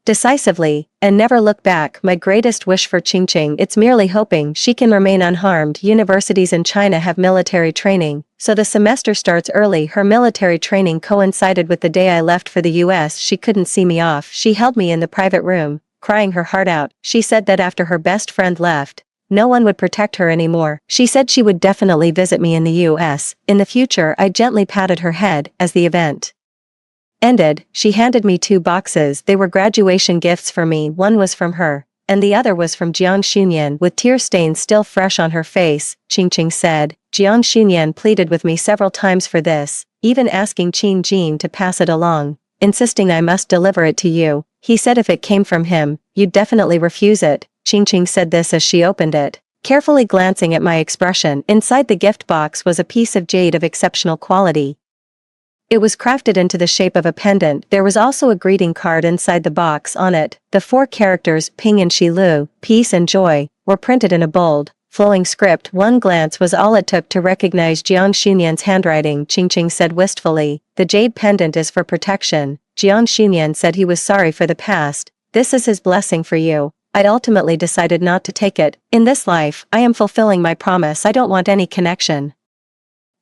decisively, and never look back. My greatest wish for Qingqing, it's merely hoping she can remain unharmed. Universities in China have military training, so the semester starts early. Her military training coincided with the day I left for the US. She couldn't see me off. She held me in the private room, crying her heart out. She said that after her best friend left, no one would protect her anymore. She said she would definitely visit me in the US in the future. I gently patted her head. As the event ended, she handed me 2 boxes. They were graduation gifts for me. One was from her, and the other was from Jiang Xunyan. With tear stains still fresh on her face, Qingqing said, Jiang Xunyan pleaded with me several times for this, even asking Qingjin to pass it along, insisting I must deliver it to you. He said if it came from him, you'd definitely refuse it. Qingqing said this as she opened it, carefully glancing at my expression. Inside the gift box was a piece of jade of exceptional quality. It was crafted into the shape of a pendant. There was also a greeting card inside the box. On it, the 4 characters Ping and Shilu, peace and joy, were printed in a bold, flowing script. One glance was all it took to recognize Jiang Xunyan's handwriting. Qingqing said wistfully, the jade pendant is for protection. Jiang Xunyan said he was sorry for the past. This is his blessing for you. I'd ultimately decided not to take it. In this life, I am fulfilling my promise. I don't want any connection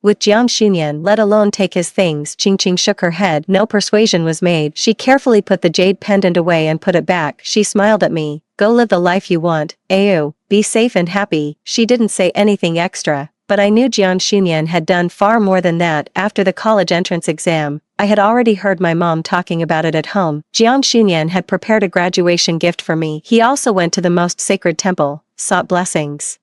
with Jiang Xunyan, let alone take his things. Qingqing shook her head. No persuasion was made. She carefully put the jade pendant away and put it back. She smiled at me. Go live the life you want, Ayu. Be safe and happy. She didn't say anything extra, but I knew Jiang Xunyan had done far more than that. After the college entrance exam, I had already heard my mom talking about it at home. Jiang Xunyan had prepared a graduation gift for me. He also went to the most sacred temple, sought blessings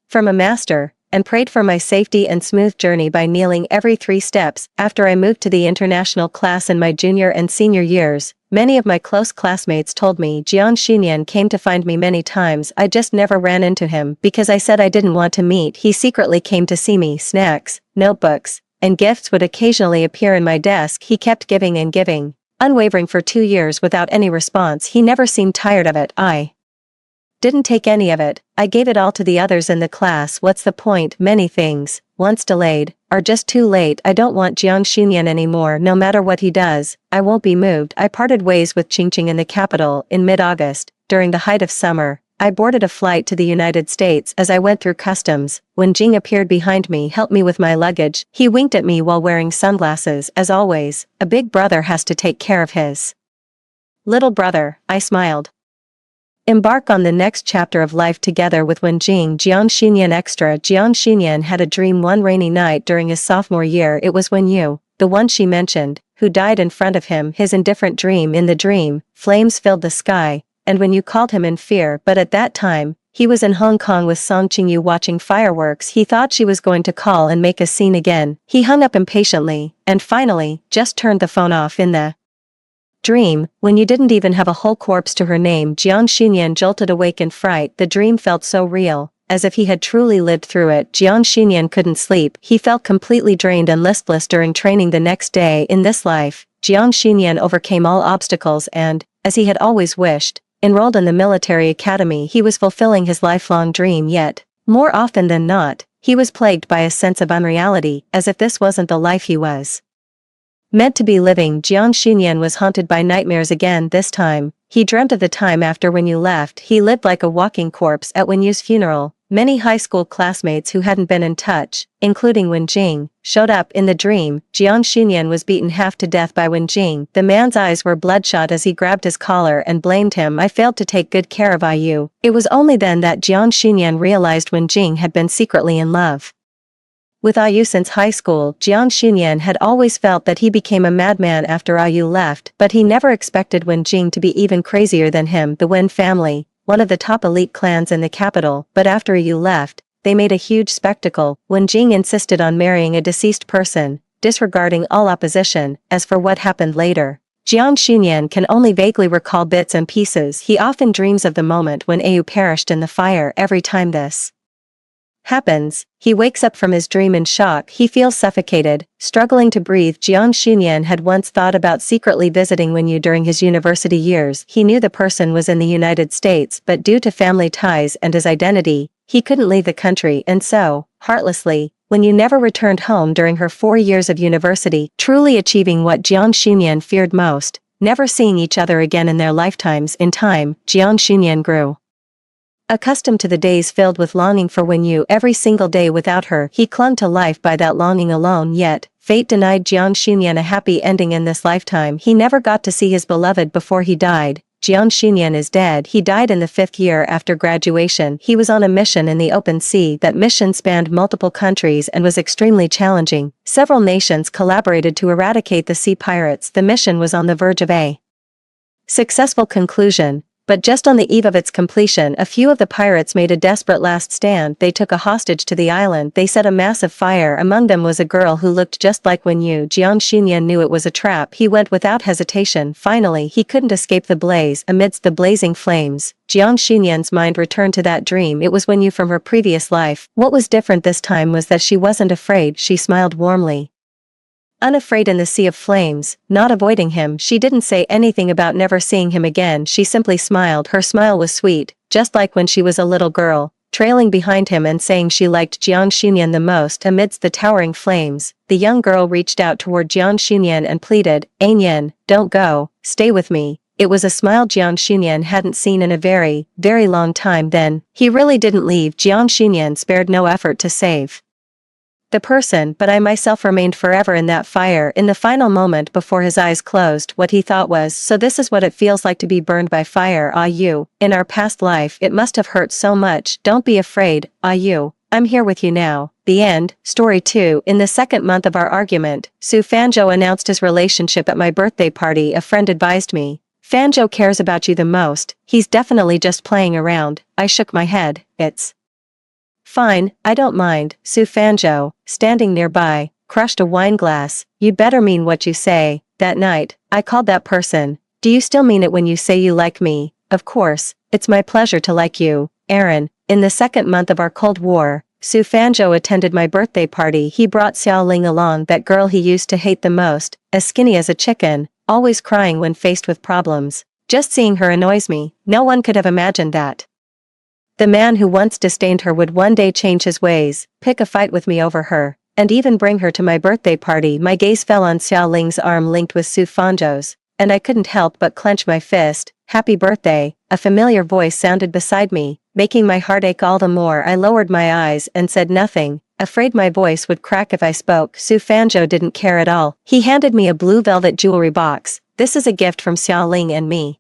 from a master, and prayed for my safety and smooth journey by kneeling every 3 steps. After I moved to the international class in my junior and senior years, many of my close classmates told me Jiang Xunyan came to find me many times. I just never ran into him because I said I didn't want to meet. He secretly came to see me. Snacks, notebooks, and gifts would occasionally appear in my desk. He kept giving and giving, unwavering for 2 years without any response. He never seemed tired of it. I didn't take any of it. I gave it all to the others in the class. What's the point? Many things, once delayed, are just too late. I don't want Jiang Xunyan anymore. No matter what he does, I won't be moved. I parted ways with Qingqing in the capital in mid-August. During the height of summer, I boarded a flight to the United States. As I went through customs, when Jing appeared behind me, helped me with my luggage. He winked at me while wearing sunglasses. As always, a big brother has to take care of his little brother. I smiled. Embark on the next chapter of life together with Wenjing. Jiang Xunyan Extra. Jiang Xunyan had a dream one rainy night during his sophomore year. It was when you, the one she mentioned, who died in front of him. His indifferent dream. In the dream, flames filled the sky, and when you called him in fear. But at that time, he was in Hong Kong with Song Qingyu watching fireworks. He thought she was going to call and make a scene again. He hung up impatiently, and finally, just turned the phone off. In the dream, when you didn't even have a whole corpse to her name. Jiang Xunyan jolted awake in fright. The dream felt so real, as if he had truly lived through it. Jiang Xunyan couldn't sleep. He felt completely drained and listless during training the next day. In this life, Jiang Xunyan overcame all obstacles and, as he had always wished, enrolled in the military academy. He was fulfilling his lifelong dream, yet, more often than not, he was plagued by a sense of unreality, as if this wasn't the life he was meant to be living. Jiang Xunyan was haunted by nightmares again. This time, He dreamt of the time after when you left. He lived like a walking corpse at Wen Yu's funeral. Many high school classmates who hadn't been in touch, including Wen Jing, showed up in the dream. Jiang Xunyan was beaten half to death by Wen Jing. The man's eyes were bloodshot as he grabbed his collar and blamed him. I failed to take good care of IU. It was only then that Jiang Xunyan realized Wen Jing had been secretly in love with IU since high school. Jiang Xunyan had always felt that he became a madman after IU left, but he never expected Wen Jing to be even crazier than him. The Wen family, one of the top elite clans in the capital, but after IU left, they made a huge spectacle. Wen Jing insisted on marrying a deceased person, disregarding all opposition. As for what happened later, Jiang Xunyan can only vaguely recall bits and pieces. He often dreams of the moment when IU perished in the fire. Every time this happens, he wakes up from his dream in shock. He feels suffocated, struggling to breathe. Jiang Xunyan had once thought about secretly visiting Wen Yu during his university years. He knew the person was in the United States, but due to family ties and his identity, he couldn't leave the country, and so, heartlessly, Wen Yu never returned home during her 4 years of university, truly achieving what Jiang Xunyan feared most, never seeing each other again in their lifetimes. In time, Jiang Xunyan grew accustomed to the days filled with longing for Wen Yu. Every single day without her, he clung to life by that longing alone. Yet, fate denied Jiang Xunyan a happy ending in this lifetime. He never got to see his beloved before he died. Jiang Xunyan is dead. He died in the 5th year after graduation. He was on a mission in the open sea. That mission spanned multiple countries and was extremely challenging. Several nations collaborated to eradicate the sea pirates. The mission was on the verge of a successful conclusion. But just on the eve of its completion, a few of the pirates made a desperate last stand. They took a hostage to the island. They set a massive fire. Among them was a girl who looked just like Wen Yu. Jiang Xunyan knew it was a trap. He went without hesitation. Finally, he couldn't escape the blaze. Amidst the blazing flames, Jiang Xunyan's mind returned to that dream. It was Wen Yu from her previous life. What was different this time was that she wasn't afraid. She smiled warmly. Unafraid in the sea of flames, not avoiding him. She didn't say anything about never seeing him again. She simply smiled. Her smile was sweet, just like when she was a little girl, trailing behind him and saying she liked Jiang Xunyan the most. Amidst the towering flames, the young girl reached out toward Jiang Xunyan and pleaded, "Ainyan, don't go, stay with me." It was a smile Jiang Xunyan hadn't seen in a very, very long time. Then, he really didn't leave. Jiang Xunyan spared no effort to save the person, but I myself remained forever in that fire. In the final moment before his eyes closed, what he thought was, so this is what it feels like to be burned by fire. IU, in our past life, it must have hurt so much. Don't be afraid, IU, I'm here with you now. The end. Story 2. In the second month of our argument, Su Fanzhou announced his relationship at my birthday party. A friend advised me, "Fanzhou cares about you the most, he's definitely just playing around." I shook my head. It's fine, I don't mind. Su Fanzhou, standing nearby, crushed a wine glass. "You'd better mean what you say." That night, I called that person. "Do you still mean it when you say you like me?" "Of course, it's my pleasure to like you, Aaron." In the second month of our Cold War, Su Fanzhou attended my birthday party. He brought Xiaoling along, that girl he used to hate the most, as skinny as a chicken, always crying when faced with problems. Just seeing her annoys me. No one could have imagined that the man who once disdained her would one day change his ways, pick a fight with me over her, and even bring her to my birthday party. My gaze fell on Xiaoling's arm linked with Su Fanzhou's, and I couldn't help but clench my fist. "Happy birthday," a familiar voice sounded beside me, making my heart ache all the more. I lowered my eyes and said nothing, afraid my voice would crack if I spoke. Su Fanzhou didn't care at all. He handed me a blue velvet jewelry box. "This is a gift from Xiaoling and me."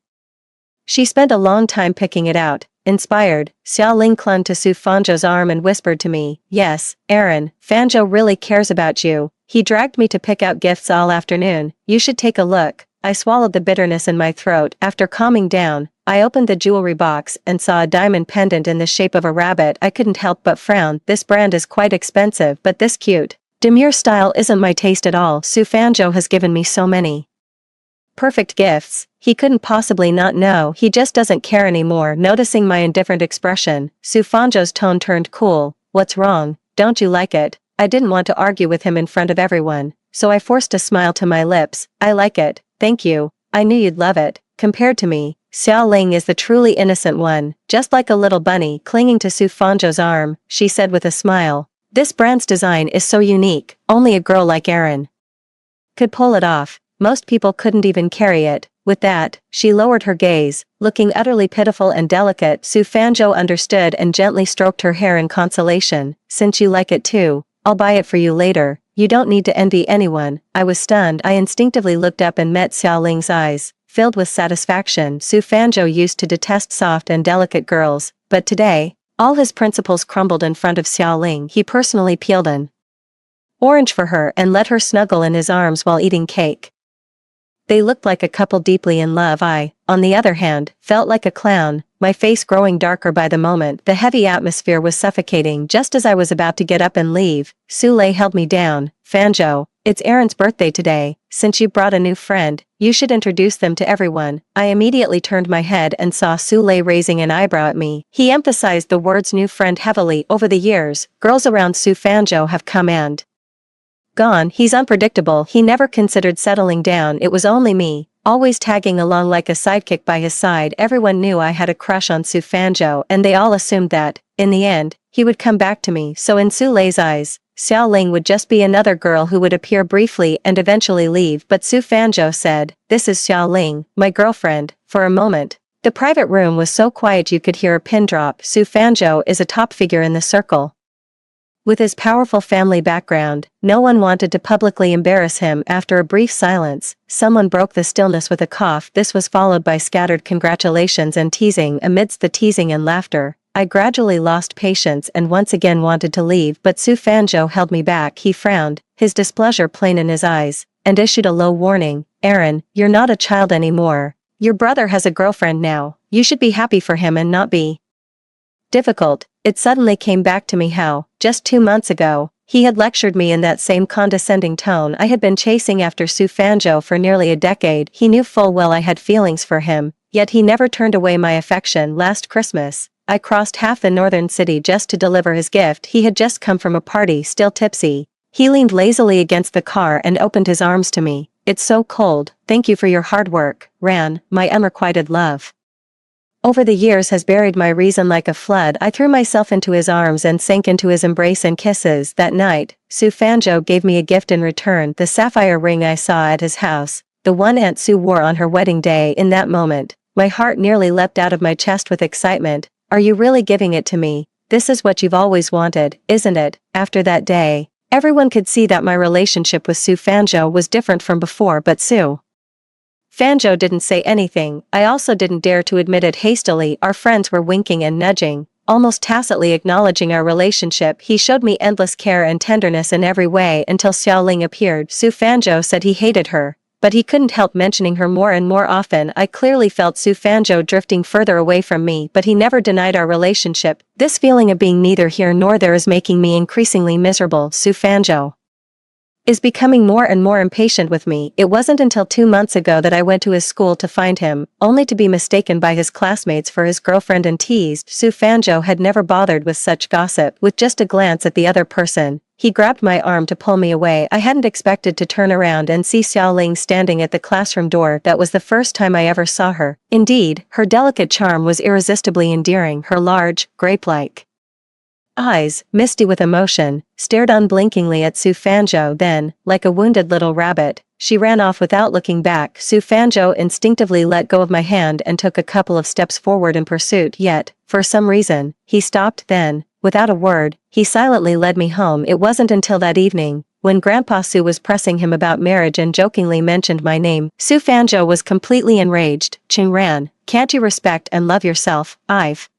She spent a long time picking it out. Inspired, Xiaoling clung to Su Fanzhou's arm and whispered to me, "Yes, Aaron, Fanzhou really cares about you. He dragged me to pick out gifts all afternoon. You should take a look." I swallowed the bitterness in my throat. After calming down, I opened the jewelry box and saw a diamond pendant in the shape of a rabbit. I couldn't help but frown. This brand is quite expensive, but this cute, demure style isn't my taste at all. Su Fanzhou has given me so many perfect gifts. He couldn't possibly not know. He just doesn't care anymore. Noticing my indifferent expression, Su Fanzhou's tone turned cool. "What's wrong? Don't you like it?" I didn't want to argue with him in front of everyone, so I forced a smile to my lips. "I like it, thank you. I knew you'd love it." Compared to me, Xiaoling is the truly innocent one, just like a little bunny clinging to Su Fanzhou's arm. She said with a smile, "This brand's design is so unique, only a girl like Aaron could pull it off. Most people couldn't even carry it." With that, she lowered her gaze, looking utterly pitiful and delicate. Su Fanzhou understood and gently stroked her hair in consolation. Since you like it too, I'll buy it for you later. You don't need to envy anyone. I was stunned. I instinctively looked up and met Xiao Ling's eyes, filled with satisfaction. Su Fanzhou used to detest soft and delicate girls, but today, all his principles crumbled in front of Xiao Ling. He personally peeled an orange for her and let her snuggle in his arms while eating cake. They looked like a couple deeply in love. I, on the other hand, felt like a clown, my face growing darker by the moment. The heavy atmosphere was suffocating. Just as I was about to get up and leave, Su Lei held me down. Fanzhou, it's Aaron's birthday today. Since you brought a new friend, you should introduce them to everyone. I immediately turned my head and saw Su Lei raising an eyebrow at me. He emphasized the words new friend heavily. Over the years, girls around Su Fanzhou have come and gone. He's unpredictable. He never considered settling down. It was only me, always tagging along like a sidekick by his side. Everyone knew I had a crush on Su Fanzhou, and they all assumed that, in the end, he would come back to me. So in Su Lei's eyes, Xiao Ling would just be another girl who would appear briefly and eventually leave. But Su Fanzhou said, "This is Xiao Ling, my girlfriend," for a moment. The private room was so quiet you could hear a pin drop. Su Fanzhou is a top figure in the circle. With his powerful family background, no one wanted to publicly embarrass him. After a brief silence, someone broke the stillness with a cough. This was followed by scattered congratulations and teasing. Amidst the teasing and laughter, I gradually lost patience and once again wanted to leave, but Su Fanzhou held me back. He frowned, his displeasure plain in his eyes, and issued a low warning. "Aaron, you're not a child anymore. Your brother has a girlfriend now. You should be happy for him and not be difficult." It suddenly came back to me how, just 2 months ago, he had lectured me in that same condescending tone. I had been chasing after Su Fanzhou for nearly a decade. He knew full well I had feelings for him, yet he never turned away my affection. Last Christmas, I crossed half the northern city just to deliver his gift. He had just come from a party, still tipsy. He leaned lazily against the car and opened his arms to me. "It's so cold. Thank you for your hard work, Ran, my unrequited love. Over the years has buried my reason like a flood." I threw myself into his arms and sank into his embrace and kisses. That night, Su Fanzhou gave me a gift in return, the sapphire ring I saw at his house, the one Aunt Su wore on her wedding day. In that moment, my heart nearly leapt out of my chest with excitement. "Are you really giving it to me? This is what you've always wanted, isn't it?" After that day, everyone could see that my relationship with Su Fanzhou was different from before, but Su Fanzhou didn't say anything. I also didn't dare to admit it hastily. Our friends were winking and nudging, almost tacitly acknowledging our relationship. He showed me endless care and tenderness in every way until Xiao Ling appeared. Su Fanzhou said he hated her, but he couldn't help mentioning her more and more often. I clearly felt Su Fanzhou drifting further away from me, but he never denied our relationship. This feeling of being neither here nor there is making me increasingly miserable. Su Fanzhou is becoming more and more impatient with me. It wasn't until 2 months ago that I went to his school to find him, only to be mistaken by his classmates for his girlfriend and teased. Su Fanzhou had never bothered with such gossip. With just a glance at the other person, he grabbed my arm to pull me away. I hadn't expected to turn around and see Xiao Ling standing at the classroom door. That was the first time I ever saw her. Indeed, her delicate charm was irresistibly endearing. Her large, grape-like eyes, misty with emotion, stared unblinkingly at Su Fanzhou. Then, like a wounded little rabbit, she ran off without looking back. Su Fanzhou instinctively let go of my hand and took a couple of steps forward in pursuit. Yet, for some reason, he stopped. Then, without a word, he silently led me home. It wasn't until that evening, when Grandpa Su was pressing him about marriage and jokingly mentioned my name, Su Fanzhou was completely enraged. "Qing Ran, can't you respect and love yourself? I've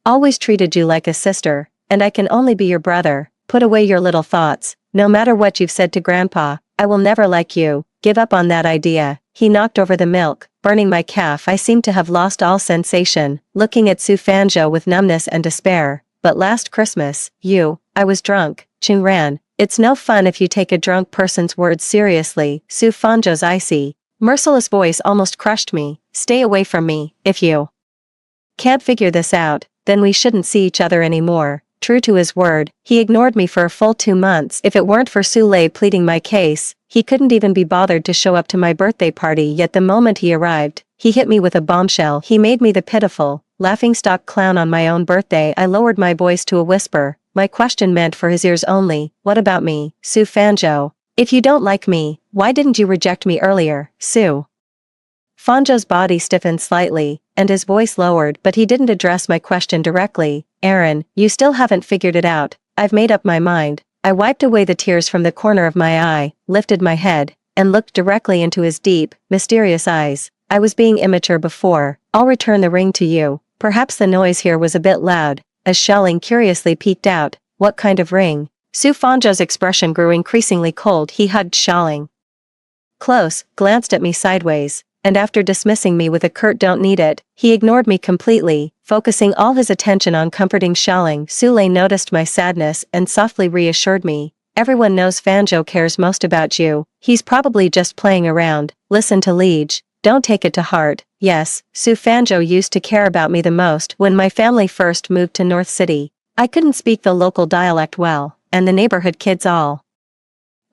always treated you like a sister, and I can only be your brother. Put away your little thoughts. No matter what you've said to Grandpa, I will never like you. Give up on that idea." He knocked over the milk, burning my calf. I seemed to have lost all sensation, looking at Su Fanzhou with numbness and despair. "But last Christmas, I was drunk, Qing Ran. It's no fun if you take a drunk person's words seriously." Su Fanzhou's icy, merciless voice almost crushed me. "Stay away from me. If you can't figure this out, then we shouldn't see each other anymore." True to his word, he ignored me for a full 2 months. If it weren't for Su Lei pleading my case, he couldn't even be bothered to show up to my birthday party. Yet the moment he arrived, he hit me with a bombshell. He made me the pitiful, laughingstock clown on my own birthday. I lowered my voice to a whisper, my question meant for his ears only. "What about me, Su Fanzhou? If you don't like me, why didn't you reject me earlier?" Su Fanjo's body stiffened slightly, and his voice lowered, but he didn't address my question directly. Aaron, you still haven't figured it out. I've made up my mind. I wiped away the tears from the corner of my eye, lifted my head, and looked directly into his deep, mysterious eyes. I was being immature before. I'll return the ring to you. Perhaps the noise here was a bit loud, as Xiaoling curiously peeked out. What kind of ring? Su Fanzhou's expression grew increasingly cold. He hugged Xiaoling close, glanced at me sideways, and after dismissing me with a curt "don't need it," he ignored me completely, focusing all his attention on comforting Xiaoling. Su Lei noticed my sadness and softly reassured me. Everyone knows Fanzhou cares most about you. He's probably just playing around. Listen to Liege. Don't take it to heart. Yes, Su Fanzhou used to care about me the most when my family first moved to North City. I couldn't speak the local dialect well, and the neighborhood kids all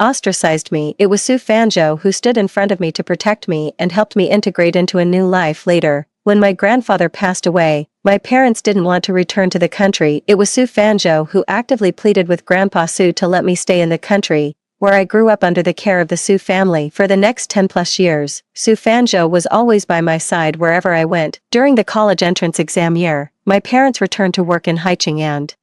ostracized me. It was Su Fanzhou who stood in front of me to protect me and helped me integrate into a new life later. When my grandfather passed away, my parents didn't want to return to the country. It was Su Fanzhou who actively pleaded with Grandpa Su to let me stay in the country, where I grew up under the care of the Su family for the next 10 plus years. Su Fanzhou was always by my side wherever I went. During the college entrance exam year, my parents returned to work in Haicheng and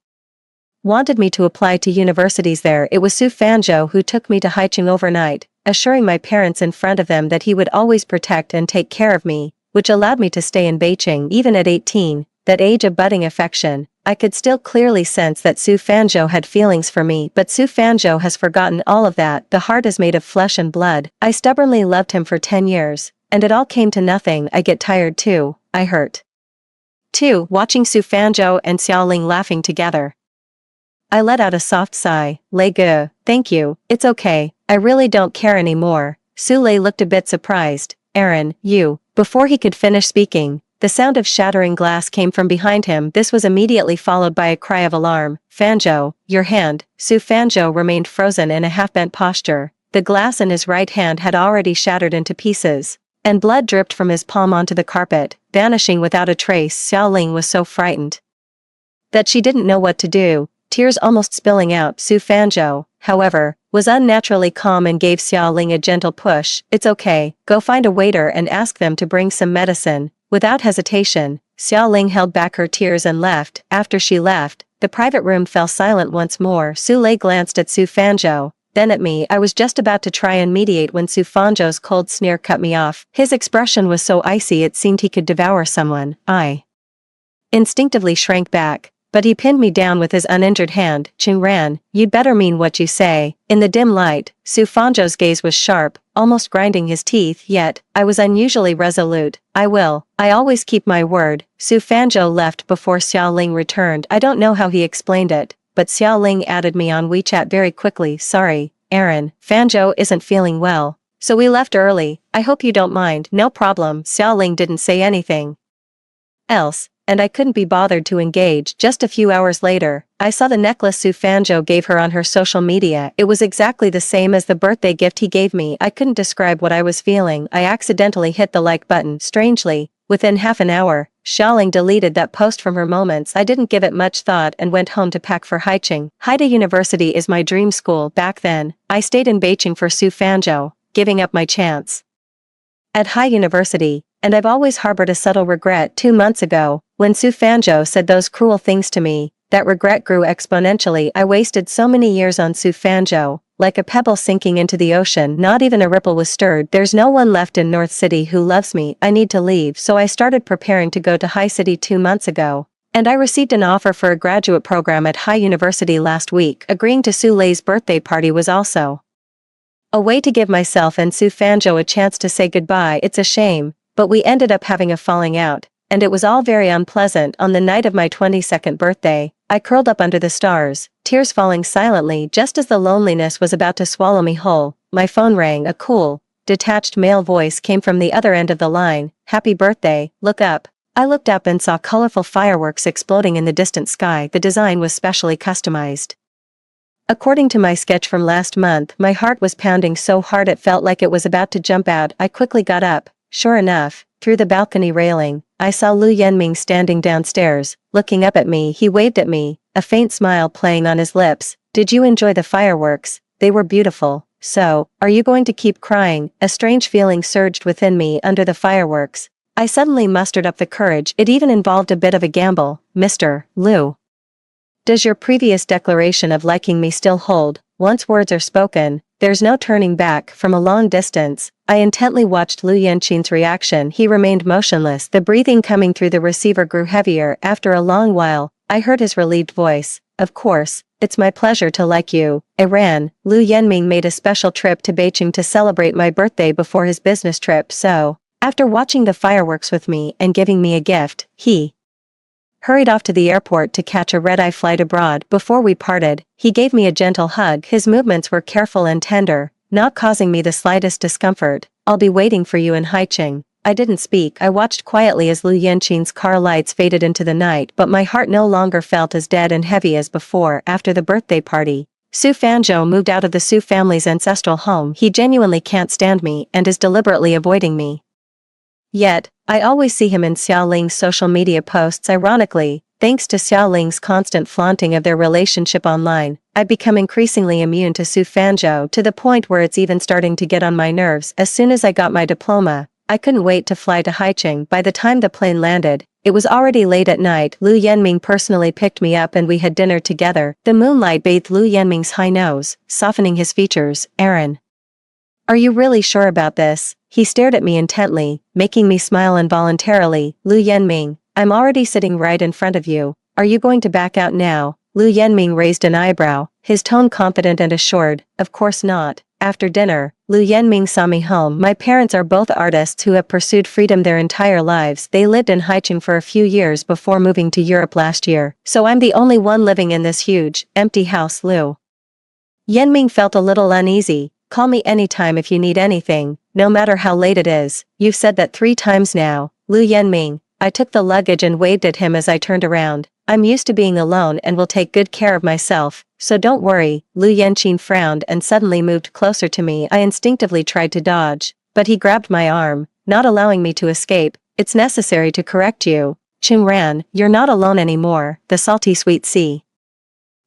wanted me to apply to universities there. It was Su Fanzhou who took me to Haicheng overnight, assuring my parents in front of them that he would always protect and take care of me, which allowed me to stay in Beijing even at 18, that age of budding affection. I could still clearly sense that Su Fanzhou had feelings for me, but Su Fanzhou has forgotten all of that. The heart is made of flesh and blood. I stubbornly loved him for 10 years, and it all came to nothing. I get tired too. I hurt too, watching Su Fanzhou and Xiaoling laughing together. I let out a soft sigh. Lei Ge, thank you, it's okay, I really don't care anymore. Su Lei looked a bit surprised. Aaron, you. Before he could finish speaking, the sound of shattering glass came from behind him. This was immediately followed by a cry of alarm. Fanzhou, your hand. Su Fanzhou remained frozen in a half-bent posture. The glass in his right hand had already shattered into pieces, and blood dripped from his palm onto the carpet, vanishing without a trace. Xiaoling was so frightened that she didn't know what to do, tears almost spilling out. Su Fanzhou, however, was unnaturally calm and gave Xiaoling a gentle push. It's okay, go find a waiter and ask them to bring some medicine. Without hesitation, Xiaoling held back her tears and left. After she left, the private room fell silent once more. Su Lei glanced at Su Fanzhou, then at me. I was just about to try and mediate when Su Fanzhou's cold sneer cut me off. His expression was so icy it seemed he could devour someone. I instinctively shrank back, but he pinned me down with his uninjured hand. Qingran, you'd better mean what you say. In the dim light, Su Fanzhou's gaze was sharp, almost grinding his teeth, yet I was unusually resolute. I will. I always keep my word. Su Fanzhou left before Xiaoling returned. I don't know how he explained it, but Xiaoling added me on WeChat very quickly. Sorry, Aaron, Fanzhou isn't feeling well, so we left early. I hope you don't mind. No problem. Xiaoling didn't say anything else, and I couldn't be bothered to engage. Just a few hours later, I saw the necklace Su Fanzhou gave her on her social media. It was exactly the same as the birthday gift he gave me. I couldn't describe what I was feeling. I accidentally hit the like button. Strangely, within half an hour, Xiaoling deleted that post from her moments. I didn't give it much thought and went home to pack for Haicheng. Haida University is my dream school. Back then, I stayed in Beijing for Su Fanzhou, giving up my chance at Hai University, and I've always harbored a subtle regret. 2 months ago, when Su Fanzhou said those cruel things to me, that regret grew exponentially. I wasted so many years on Su Fanzhou, like a pebble sinking into the ocean. Not even a ripple was stirred. There's no one left in North City who loves me. I need to leave, so I started preparing to go to Hai City 2 months ago, and I received an offer for a graduate program at Hai University last week. Agreeing to Su Lei's birthday party was also a way to give myself and Su Fanzhou a chance to say goodbye. It's a shame, but we ended up having a falling out, and it was all very unpleasant. On the night of my 22nd birthday, I curled up under the stars, tears falling silently just as the loneliness was about to swallow me whole. My phone rang. A cool, detached male voice came from the other end of the line. Happy birthday, look up. I looked up and saw colorful fireworks exploding in the distant sky. The design was specially customized according to my sketch from last month. My heart was pounding so hard it felt like it was about to jump out. I quickly got up. Sure enough, through the balcony railing, I saw Lu Yanming standing downstairs, looking up at me. He waved at me, a faint smile playing on his lips. Did you enjoy the fireworks? They were beautiful. So, are you going to keep crying? A strange feeling surged within me under the fireworks. I suddenly mustered up the courage. It even involved a bit of a gamble. Mr. Liu. Does your previous declaration of liking me still hold? Once words are spoken, there's no turning back. From a long distance, I intently watched Lu Yanqing's reaction. He remained motionless. The breathing coming through the receiver grew heavier. After a long while, I heard his relieved voice. Of course, it's my pleasure to like you. Iran. Lu Yanming made a special trip to Beijing to celebrate my birthday before his business trip, so, after watching the fireworks with me and giving me a gift, he hurried off to the airport to catch a red-eye flight abroad. Before we parted, he gave me a gentle hug. His movements were careful and tender, not causing me the slightest discomfort. I'll be waiting for you in Haicheng. I didn't speak. I watched quietly as Lu Yanqing's car lights faded into the night, but my heart no longer felt as dead and heavy as before. After the birthday party, Su Fanzhou moved out of the Su family's ancestral home. He genuinely can't stand me and is deliberately avoiding me. Yet, I always see him in Xiao Ling's social media posts. Ironically, thanks to Xiao Ling's constant flaunting of their relationship online, I've become increasingly immune to Su Fanzhou to the point where it's even starting to get on my nerves. As soon as I got my diploma, I couldn't wait to fly to Haicheng. By the time the plane landed, it was already late at night. Lu Yanming personally picked me up and we had dinner together. The moonlight bathed Lu Yanming's high nose, softening his features. Aaron. Are you really sure about this? He stared at me intently, making me smile involuntarily. Lu Yanming, I'm already sitting right in front of you. Are you going to back out now? Lu Yanming raised an eyebrow, his tone confident and assured. Of course not. After dinner, Lu Yanming saw me home. My parents are both artists who have pursued freedom their entire lives. They lived in Haicheng for a few years before moving to Europe last year, so I'm the only one living in this huge, empty house. Lu Yanming felt a little uneasy. Call me anytime if you need anything, no matter how late it is. You've said that 3 times now. Lu Yanming. I took the luggage and waved at him as I turned around. I'm used to being alone and will take good care of myself, so don't worry. Lu Yanqing frowned and suddenly moved closer to me. I instinctively tried to dodge, but he grabbed my arm, not allowing me to escape. It's necessary to correct you. Qingran, you're not alone anymore. The salty sweet sea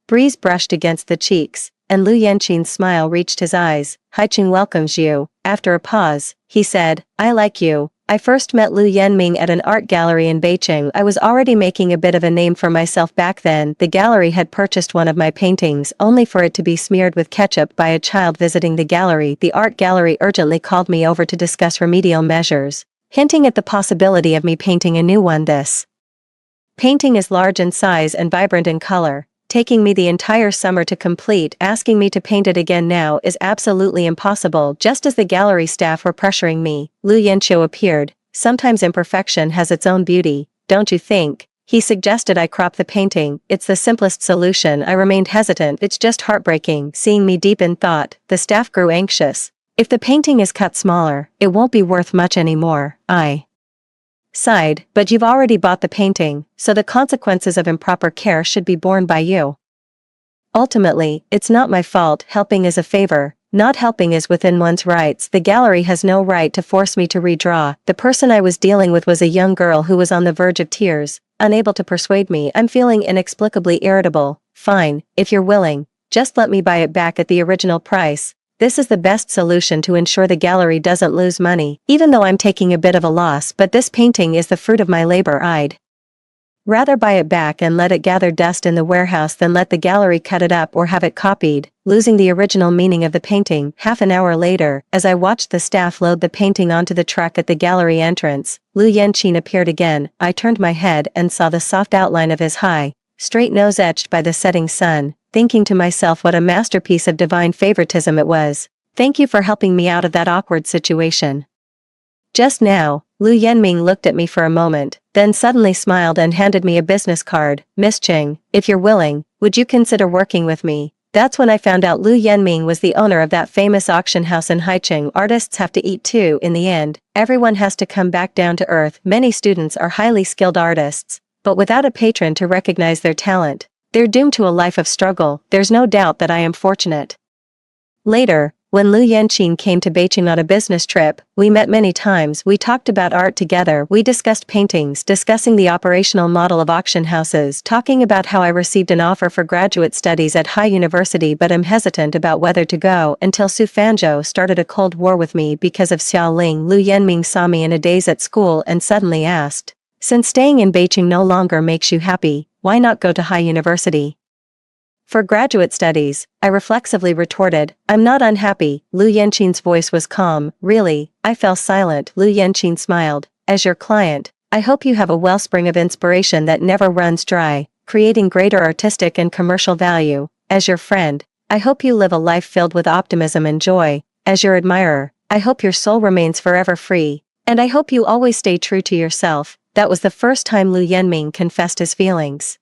breeze brushed against the cheeks, and Lu Yanqing's smile reached his eyes. Haicheng welcomes you. After a pause, he said, I like you. I first met Lu Yanming at an art gallery in Beijing. I was already making a bit of a name for myself back then. The gallery had purchased one of my paintings only for it to be smeared with ketchup by a child visiting the gallery. The art gallery urgently called me over to discuss remedial measures, hinting at the possibility of me painting a new one. This painting is large in size and vibrant in color, taking me the entire summer to complete. Asking me to paint it again now is absolutely impossible. Just as the gallery staff were pressuring me, Lu Yanqiu appeared. Sometimes imperfection has its own beauty, don't you think? He suggested I crop the painting. It's the simplest solution. I remained hesitant. It's just heartbreaking. Seeing me deep in thought, the staff grew anxious. If the painting is cut smaller, it won't be worth much anymore. I sighed. But you've already bought the painting, so the consequences of improper care should be borne by you. Ultimately, it's not my fault. Helping is a favor, not helping is within one's rights. The gallery has no right to force me to redraw. The person I was dealing with was a young girl who was on the verge of tears, unable to persuade me. I'm feeling inexplicably irritable. Fine, if you're willing, just let me buy it back at the original price. This is the best solution to ensure the gallery doesn't lose money, even though I'm taking a bit of a loss. But this painting is the fruit of my labor. I'd rather buy it back and let it gather dust in the warehouse than let the gallery cut it up or have it copied, losing the original meaning of the painting. Half an hour later, as I watched the staff load the painting onto the truck at the gallery entrance, Lu Yanqing appeared again. I turned my head and saw the soft outline of his high, straight nose etched by the setting sun, thinking to myself what a masterpiece of divine favoritism it was. Thank you for helping me out of that awkward situation. Just now, Lu Yanming looked at me for a moment, then suddenly smiled and handed me a business card. Miss Cheng, if you're willing, would you consider working with me? That's when I found out Lu Yanming was the owner of that famous auction house in Haicheng. Artists have to eat too. In the end, everyone has to come back down to earth. Many students are highly skilled artists, but without a patron to recognize their talent, they're doomed to a life of struggle. There's no doubt that I am fortunate. Later, When Lu Yanqing came to Beijing on a business trip, we met many times, we talked about art together, we discussed paintings, discussing the operational model of auction houses, talking about how I received an offer for graduate studies at high university but am hesitant about whether to go, until Su Fanzhou started a cold war with me because of Xiao Ling. Lu Yanming saw me in a daze at school and suddenly asked, "Since staying in Beijing no longer makes you happy, why not go to high university?" "For graduate studies," I reflexively retorted. "I'm not unhappy." Lu Yanqing's voice was calm. "Really?" I fell silent. Lu Yanqing smiled. "As your client, I hope you have a wellspring of inspiration that never runs dry, creating greater artistic and commercial value. As your friend, I hope you live a life filled with optimism and joy. As your admirer, I hope your soul remains forever free. And I hope you always stay true to yourself." That was the first time Lu Yanming confessed his feelings.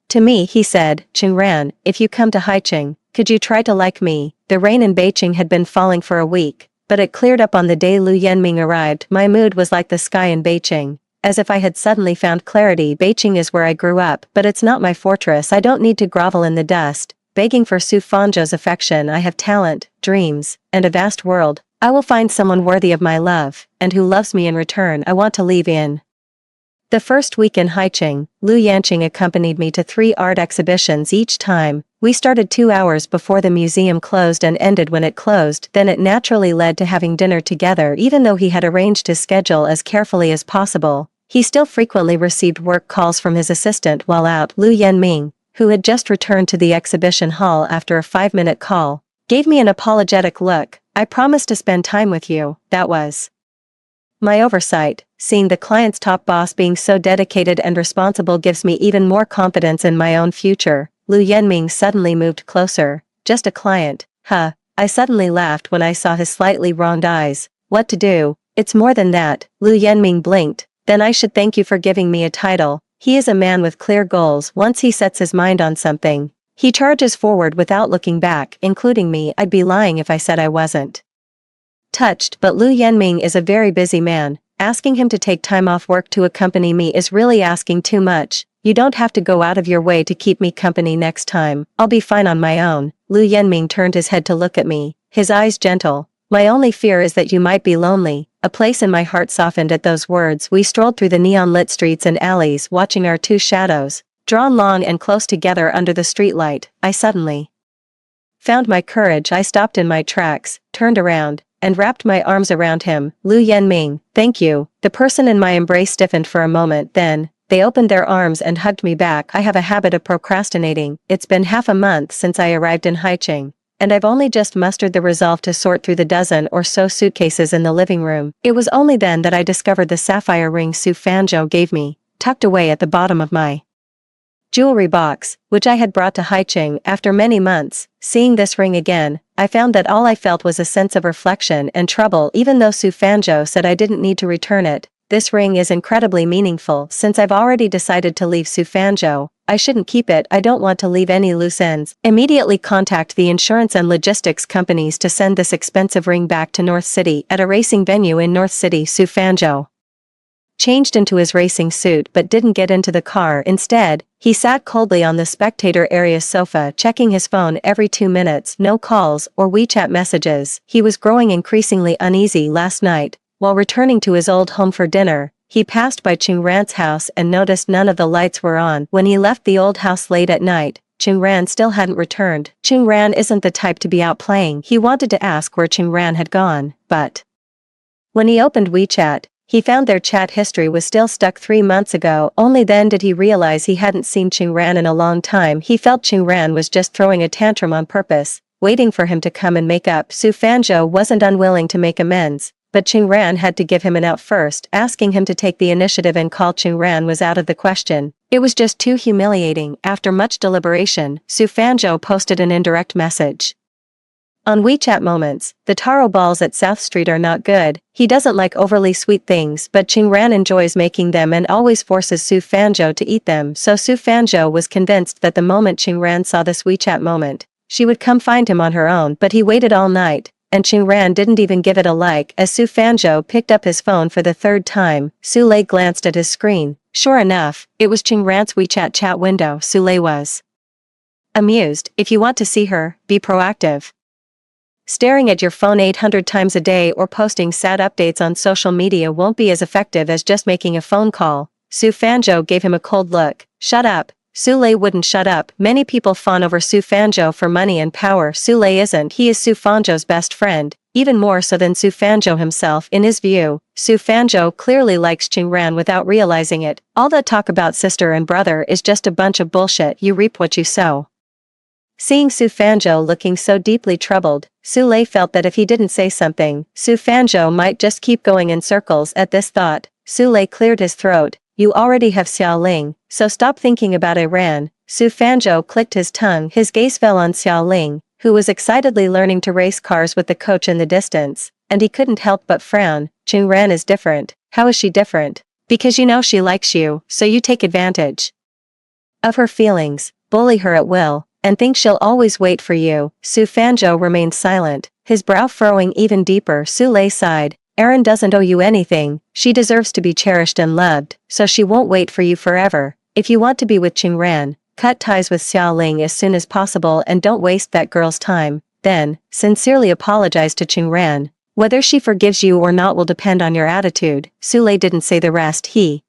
To me, he said, "Qingran, if you come to Haicheng, could you try to like me?" The rain in Beijing had been falling for a week, but it cleared up on the day Lu Yanming arrived. My mood was like the sky in Beijing, as if I had suddenly found clarity. Beijing is where I grew up, but it's not my fortress. I don't need to grovel in the dust, begging for Su Fanzhou's affection. I have talent, dreams, and a vast world. I will find someone worthy of my love, and who loves me in return. I want to leave in. The first week in Haicheng, Lu Yanqing accompanied me to 3 art exhibitions each time. We started 2 hours before the museum closed and ended when it closed. Then it naturally led to having dinner together. Even though he had arranged his schedule as carefully as possible, he still frequently received work calls from his assistant while out. Lu Yanming, who had just returned to the exhibition hall after a 5-minute call, gave me an apologetic look. "I promised to spend time with you." That was my oversight. Seeing the client's top boss being so dedicated and responsible gives me even more confidence in my own future. Lu Yanming suddenly moved closer. "Just a client, huh?" I suddenly laughed when I saw his slightly round eyes. "What to do? It's more than that." Lu Yanming blinked. "Then I should thank you for giving me a title." He is a man with clear goals. Once he sets his mind on something, he charges forward without looking back, including me. I'd be lying if I said I wasn't touched, but Lu Yanming is a very busy man. Asking him to take time off work to accompany me is really asking too much. "You don't have to go out of your way to keep me company next time. I'll be fine on my own." Lu Yanming turned his head to look at me, his eyes gentle. "My only fear is that you might be lonely." A place in my heart softened at those words. We strolled through the neon-lit streets and alleys, watching our 2 shadows, drawn long and close together under the streetlight. I suddenly found my courage. I stopped in my tracks, turned around, and wrapped my arms around him. "Lu Yanming, thank you." The person in my embrace stiffened for a moment, then they opened their arms and hugged me back. I have a habit of procrastinating. It's been half a month since I arrived in Haicheng, and I've only just mustered the resolve to sort through the dozen or so suitcases in the living room. It was only then that I discovered the sapphire ring Su Fanzhou gave me, tucked away at the bottom of my jewelry box, which I had brought to Haicheng after many months. Seeing this ring again, I found that all I felt was a sense of reflection and trouble. Even though Su Fanzhou said I didn't need to return it, this ring is incredibly meaningful. Since I've already decided to leave Su Fanzhou, I shouldn't keep it. I don't want to leave any loose ends. Immediately contact the insurance and logistics companies to send this expensive ring back to North City. At a racing venue in North City, Su Fanzhou changed into his racing suit but didn't get into the car. Instead, he sat coldly on the spectator area sofa, checking his phone every 2 minutes. No calls or WeChat messages. He was growing increasingly uneasy. Last night, while returning to his old home for dinner, he passed by Qingran's house and noticed none of the lights were on. When he left the old house late at night, Qingran still hadn't returned. Qingran isn't the type to be out playing. He wanted to ask where Qingran had gone, but when he opened WeChat, he found their chat history was still stuck 3 months ago. Only then did he realize he hadn't seen Qingran in a long time. He felt Qingran was just throwing a tantrum on purpose, waiting for him to come and make up. Su Fanzhou wasn't unwilling to make amends, but Qingran had to give him an out first. Asking him to take the initiative and call Qingran was out of the question. It was just too humiliating. After much deliberation, Su Fanzhou posted an indirect message on WeChat Moments. "The taro balls at South Street are not good. He doesn't like overly sweet things, but Qingran enjoys making them and always forces Su Fanzhou to eat them." So Su Fanzhou was convinced that the moment Qingran saw this WeChat moment, she would come find him on her own. But he waited all night, and Qingran didn't even give it a like. As Su Fanzhou picked up his phone for the 3rd time, Su Lei glanced at his screen. Sure enough, it was Qingran's WeChat chat window. Su Lei was amused. "If you want to see her, be proactive." Staring at your phone 800 times a day or posting sad updates on social media won't be as effective as just making a phone call. Su Fanjo gave him a cold look. Shut up. Sule wouldn't shut up. Many people fawn over Su Fanjo for money and power. Sule isn't. He is Su Fanjo's best friend, even more so than Su Fanjo himself. In his view, Su Fanjo clearly likes Qingran without realizing it. All that talk about sister and brother is just a bunch of bullshit. You reap what you sow. Seeing Su Fanjo looking so deeply troubled, Sule felt that if he didn't say something, Su Fanjo might just keep going in circles. At this thought, Sule cleared his throat. You already have Xiao Ling, so stop thinking about Iran. Su Fanjo clicked his tongue. His gaze fell on Xiao Ling, who was excitedly learning to race cars with the coach in the distance, and he couldn't help but frown. Qingran is different. How is she different? Because you know she likes you, so you take advantage of her feelings, bully her at will, and think she'll always wait for you. Su Fanjo remained silent, his brow furrowing even deeper. Sule sighed. Erin doesn't owe you anything. She deserves to be cherished and loved, so she won't wait for you forever. If you want to be with Qingran, cut ties with Xiao Ling as soon as possible and don't waste that girl's time. Then, sincerely apologize to Qingran. Whether she forgives you or not will depend on your attitude. Sule didn't say the rest. He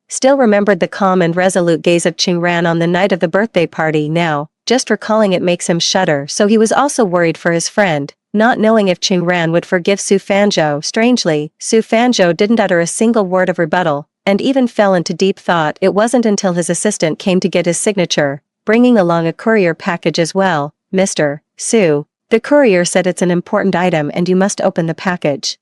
still remembered the calm and resolute gaze of Qingran on the night of the birthday party. Now, just recalling it makes him shudder, so he was also worried for his friend, not knowing if Qingran would forgive Su Fanjo. Strangely, Su Fanjo didn't utter a single word of rebuttal, and even fell into deep thought. It wasn't until his assistant came to get his signature, bringing along a courier package as well. Mr. Su, the courier said it's an important item and you must open the package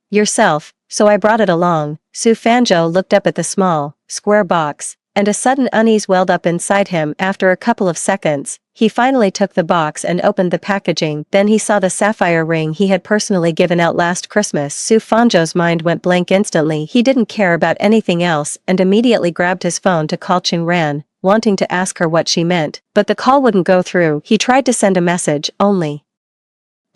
yourself, so I brought it along. Su Fanjo looked up at the small, square box, and a sudden unease welled up inside him. After a couple of seconds, he finally took the box and opened the packaging. Then he saw the sapphire ring he had personally given out last Christmas. Su Fanjo's mind went blank instantly. He didn't care about anything else and immediately grabbed his phone to call Qingran, wanting to ask her what she meant, but the call wouldn't go through. He tried to send a message, only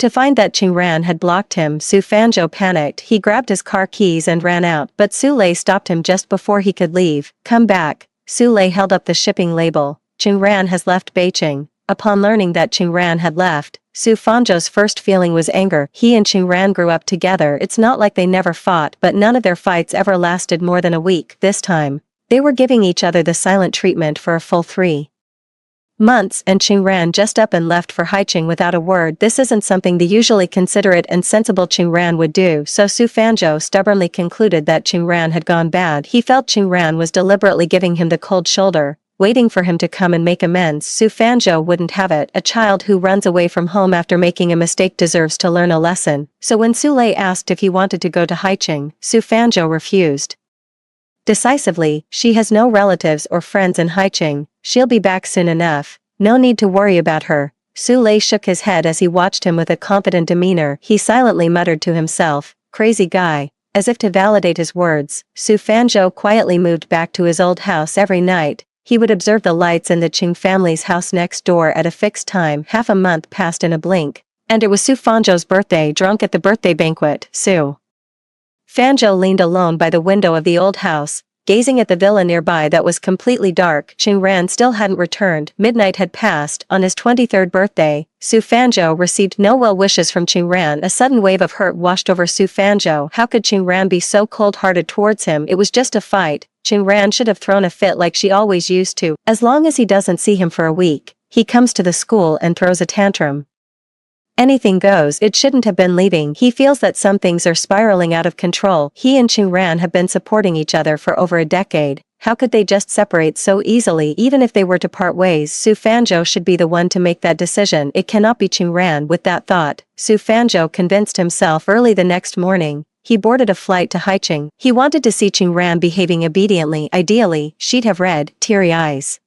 to find that Qingran had blocked him. Su Fanjo panicked. He grabbed his car keys and ran out, but Sule stopped him just before he could leave. Come back. Sule held up the shipping label. Qingran has left Beijing. Upon learning that Qingran had left, Su Fanjo's first feeling was anger. He and Qingran grew up together. It's not like they never fought, but none of their fights ever lasted more than a week. This time, they were giving each other the silent treatment for a full 3 months, and Qingran just up and left for Haicheng without a word. This isn't something the usually considerate and sensible Qingran would do, so Su Fanjo stubbornly concluded that Qingran had gone bad. He felt Qingran was deliberately giving him the cold shoulder, waiting for him to come and make amends. Su Fanjo wouldn't have it. A child who runs away from home after making a mistake deserves to learn a lesson. So when Sule asked if he wanted to go to Haicheng, Su Fanjo refused decisively. She has no relatives or friends in Haicheng. She'll be back soon enough. No need to worry about her. Sule shook his head as he watched him with a confident demeanor. He silently muttered to himself, crazy guy. As if to validate his words, Su Fanjo quietly moved back to his old house. Every night, he would observe the lights in the Qing family's house next door at a fixed time. Half a month passed in a blink, and it was Su Fanjo's birthday. Drunk at the birthday banquet, Su Fanjo leaned alone by the window of the old house, gazing at the villa nearby that was completely dark. Qingran still hadn't returned. Midnight had passed. On his 23rd birthday, Su Fanjo received no well wishes from Qingran. A sudden wave of hurt washed over Su Fanjo. How could Qingran be so cold-hearted towards him? It was just a fight. Qingran should have thrown a fit like she always used to. As long as he doesn't see him for a week, he comes to the school and throws a tantrum. Anything goes. It shouldn't have been leaving. He feels that some things are spiraling out of control. He and Qingran have been supporting each other for over a decade. How could they just separate so easily? Even if they were to part ways, Su Fanjo should be the one to make that decision. It cannot be Qingran. With that thought, Su Fanjo convinced himself. Early the next morning, he boarded a flight to Haicheng. He wanted to see Qingran behaving obediently. Ideally, she'd have red, teary eyes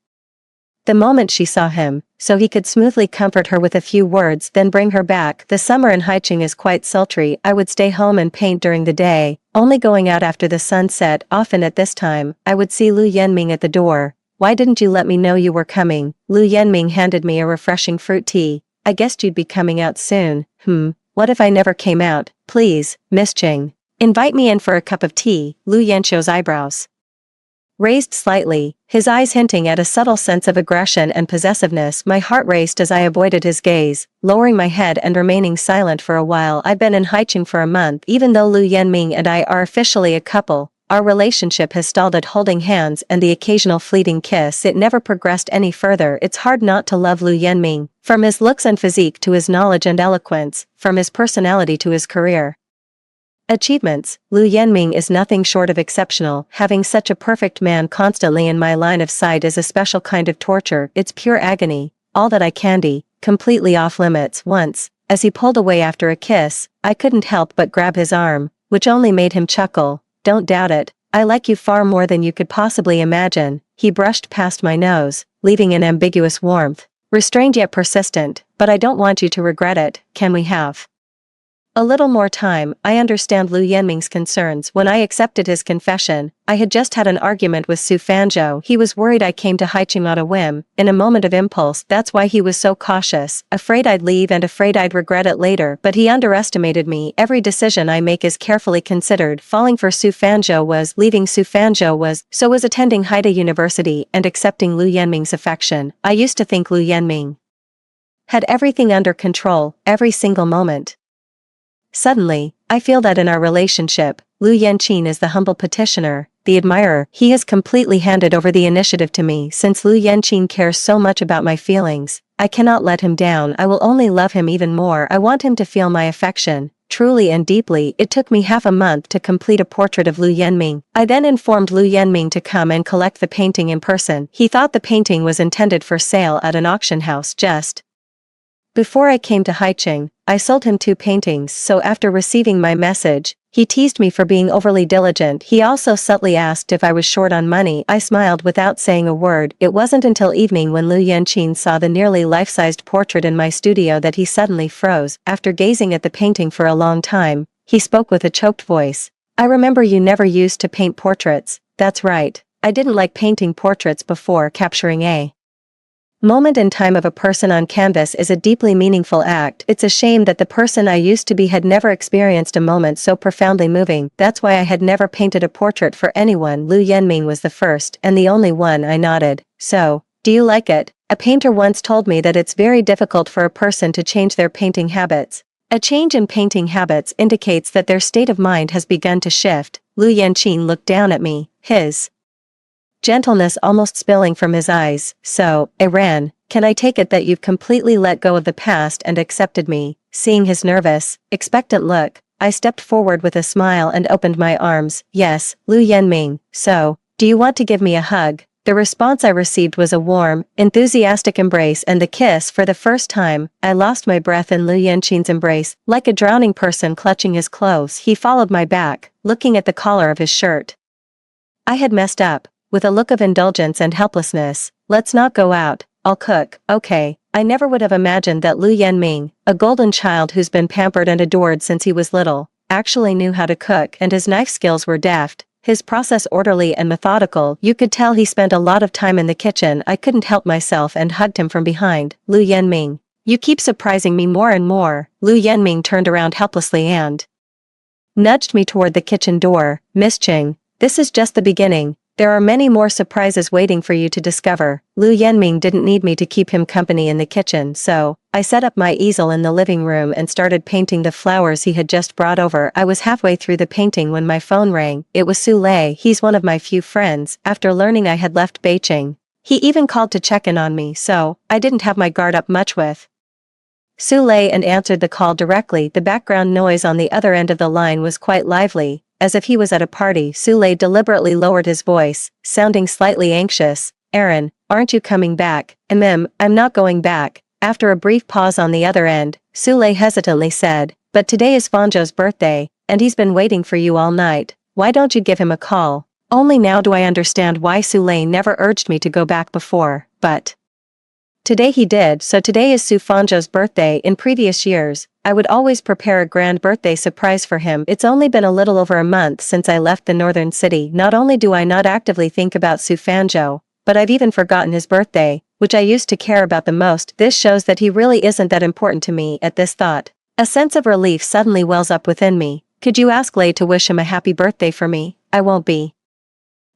the moment she saw him, so he could smoothly comfort her with a few words, then bring her back. The summer in Haicheng is quite sultry. I would stay home and paint during the day, only going out after the sun set. Often at this time, I would see Lu Yenming at the door. Why didn't you let me know you were coming? Lu Yenming handed me a refreshing fruit tea. I guessed you'd be coming out soon. What if I never came out? Please, Miss Ching, invite me in for a cup of tea. Lu Yencho's eyebrows raised slightly, his eyes hinting at a subtle sense of aggression and possessiveness. My heart raced as I avoided his gaze, lowering my head and remaining silent for a while. I've been in Haicheng for a month. Even though Lu Yanming and I are officially a couple, our relationship has stalled at holding hands and the occasional fleeting kiss. It never progressed any further. It's hard not to love Lu Yanming, from his looks and physique to his knowledge and eloquence, from his personality to his career achievements. Lu Yanming is nothing short of exceptional. Having such a perfect man constantly in my line of sight is a special kind of torture. It's pure agony, all that eye candy, completely off limits. Once, as he pulled away after a kiss, I couldn't help but grab his arm, which only made him chuckle. Don't doubt it, I like you far more than you could possibly imagine. He brushed past my nose, leaving an ambiguous warmth, restrained yet persistent. But I don't want you to regret it. Can we have a little more time? I understand Lu Yanming's concerns. When I accepted his confession, I had just had an argument with Su Fanzhou. He was worried I came to Haicheng on a whim, in a moment of impulse. That's why he was so cautious, afraid I'd leave and afraid I'd regret it later. But he underestimated me. Every decision I make is carefully considered. Falling for Su Fanzhou was, leaving Su Fanzhou was, so was attending Haida University and accepting Lu Yanming's affection. I used to think Lu Yanming had everything under control, every single moment. Suddenly, I feel that in our relationship, Lu Yanqin is the humble petitioner, the admirer. He has completely handed over the initiative to me. Since Lu Yanqin cares so much about my feelings, I cannot let him down. I will only love him even more. I want him to feel my affection, truly and deeply. It took me half a month to complete a portrait of Lu Yanming. I then informed Lu Yanming to come and collect the painting in person. He thought the painting was intended for sale at an auction house. Just before I came to Haicheng, I sold him 2 paintings, so after receiving my message, he teased me for being overly diligent. He also subtly asked if I was short on money. I smiled without saying a word. It wasn't until evening when Lu Yanqin saw the nearly life-sized portrait in my studio that he suddenly froze. After gazing at the painting for a long time, he spoke with a choked voice. I remember you never used to paint portraits. That's right. I didn't like painting portraits before. Capturing a moment in time of a person on canvas is a deeply meaningful act. It's a shame that the person I used to be had never experienced a moment so profoundly moving. That's why I had never painted a portrait for anyone. Lu Yanming was the first and the only one. I nodded. So, do you like it? A painter once told me that it's very difficult for a person to change their painting habits. A change in painting habits indicates that their state of mind has begun to shift. Lu Yanqin looked down at me, his gentleness almost spilling from his eyes. So, Iran, can I take it that you've completely let go of the past and accepted me? Seeing his nervous, expectant look, I stepped forward with a smile and opened my arms. Yes, Lu Yanming. So, do you want to give me a hug? The response I received was a warm, enthusiastic embrace and the kiss. For the first time, I lost my breath in Lu Yanqin's embrace. Like a drowning person clutching his clothes, he followed my back, looking at the collar of his shirt. I had messed up. With a look of indulgence and helplessness. Let's not go out, I'll cook. Okay. I never would have imagined that Lu Yanming, a golden child who's been pampered and adored since he was little, actually knew how to cook, and his knife skills were deft, his process orderly and methodical. You could tell he spent a lot of time in the kitchen. I couldn't help myself and hugged him from behind. Lu Yanming, you keep surprising me more and more. Lu Yanming turned around helplessly and nudged me toward the kitchen door. Miss Ching, this is just the beginning. There are many more surprises waiting for you to discover. Lu Yanming didn't need me to keep him company in the kitchen, so I set up my easel in the living room and started painting the flowers he had just brought over. I was halfway through the painting when my phone rang. It was Su Lei. He's one of my few friends. After learning I had left Beijing, he even called to check in on me, so I didn't have my guard up much with Su Lei and answered the call directly. The background noise on the other end of the line was quite lively. As if he was at a party. Su Lei deliberately lowered his voice, sounding slightly anxious. Aaron, aren't you coming back? I'm not going back. After a brief pause on the other end, Su Lei hesitantly said, but today is Fanzhou's birthday, and he's been waiting for you all night. Why don't you give him a call? Only now do I understand why Su Lei never urged me to go back before, but today he did. So today is Su Fanzhou's birthday. In previous years, I would always prepare a grand birthday surprise for him. It's only been a little over a month since I left the northern city. Not only do I not actively think about Su Fanzhou, but I've even forgotten his birthday, which I used to care about the most. This shows that he really isn't that important to me. At this thought, a sense of relief suddenly wells up within me. Could you ask Lei to wish him a happy birthday for me? I won't be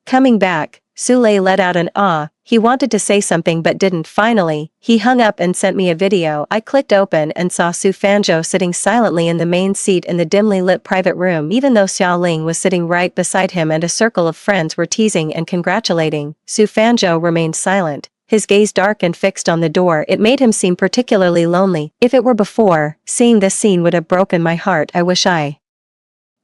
Coming back, Sule let out an "ah." He wanted to say something but didn't. Finally, he hung up and sent me a video. I clicked open and saw Su Fanzhou sitting silently in the main seat in the dimly lit private room, even though Xiao Ling was sitting right beside him and a circle of friends were teasing and congratulating. Su Fanzhou remained silent, his gaze dark and fixed on the door. It made him seem particularly lonely. If it were before, seeing this scene would have broken my heart. I wish I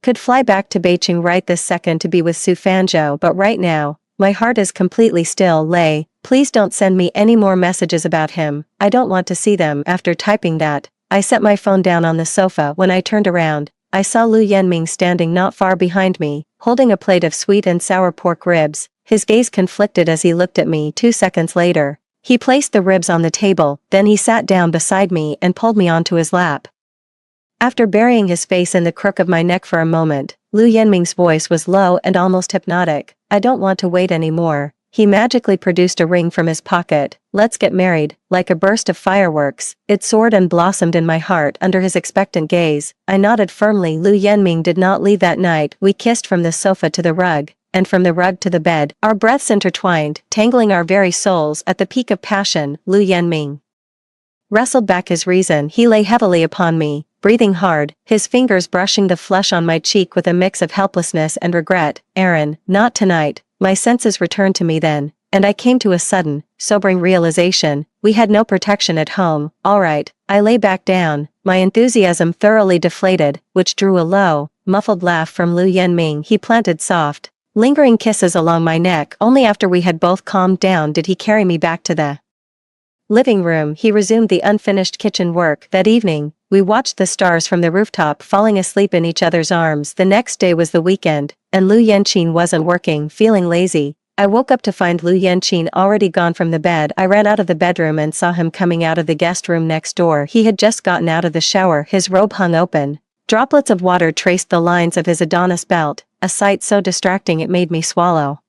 could fly back to Beijing right this second to be with Su Fanzhou, but right now, my heart is completely still. Lei, please don't send me any more messages about him. I don't want to see them. After typing that, I set my phone down on the sofa. When I turned around, I saw Lu Yanming standing not far behind me, holding a plate of sweet and sour pork ribs. His gaze conflicted as he looked at me. 2 seconds later, he placed the ribs on the table, then he sat down beside me and pulled me onto his lap. After burying his face in the crook of my neck for a moment, Lu Yanming's voice was low and almost hypnotic. I don't want to wait anymore. He magically produced a ring from his pocket. Let's get married. Like a burst of fireworks, it soared and blossomed in my heart under his expectant gaze. I nodded firmly. Lu Yanming did not leave that night. We kissed from the sofa to the rug, and from the rug to the bed, our breaths intertwined, tangling our very souls. At the peak of passion, Lu Yanming wrestled back his reason. He lay heavily upon me, breathing hard, his fingers brushing the flesh on my cheek with a mix of helplessness and regret. Aaron, not tonight. My senses returned to me then, and I came to a sudden, sobering realization. We had no protection at home. All right, I lay back down, my enthusiasm thoroughly deflated, which drew a low, muffled laugh from Lu Yanming. He planted soft, lingering kisses along my neck. Only after we had both calmed down did he carry me back to the living room. He resumed the unfinished kitchen work. That evening, we watched the stars from the rooftop, falling asleep in each other's arms. The next day was the weekend, and Lu Yanqin wasn't working. Feeling lazy, I woke up to find Lu Yanqin already gone from the bed. I ran out of the bedroom and saw him coming out of the guest room next door. He had just gotten out of the shower. His robe hung open. Droplets of water traced the lines of his Adonis belt, a sight so distracting it made me swallow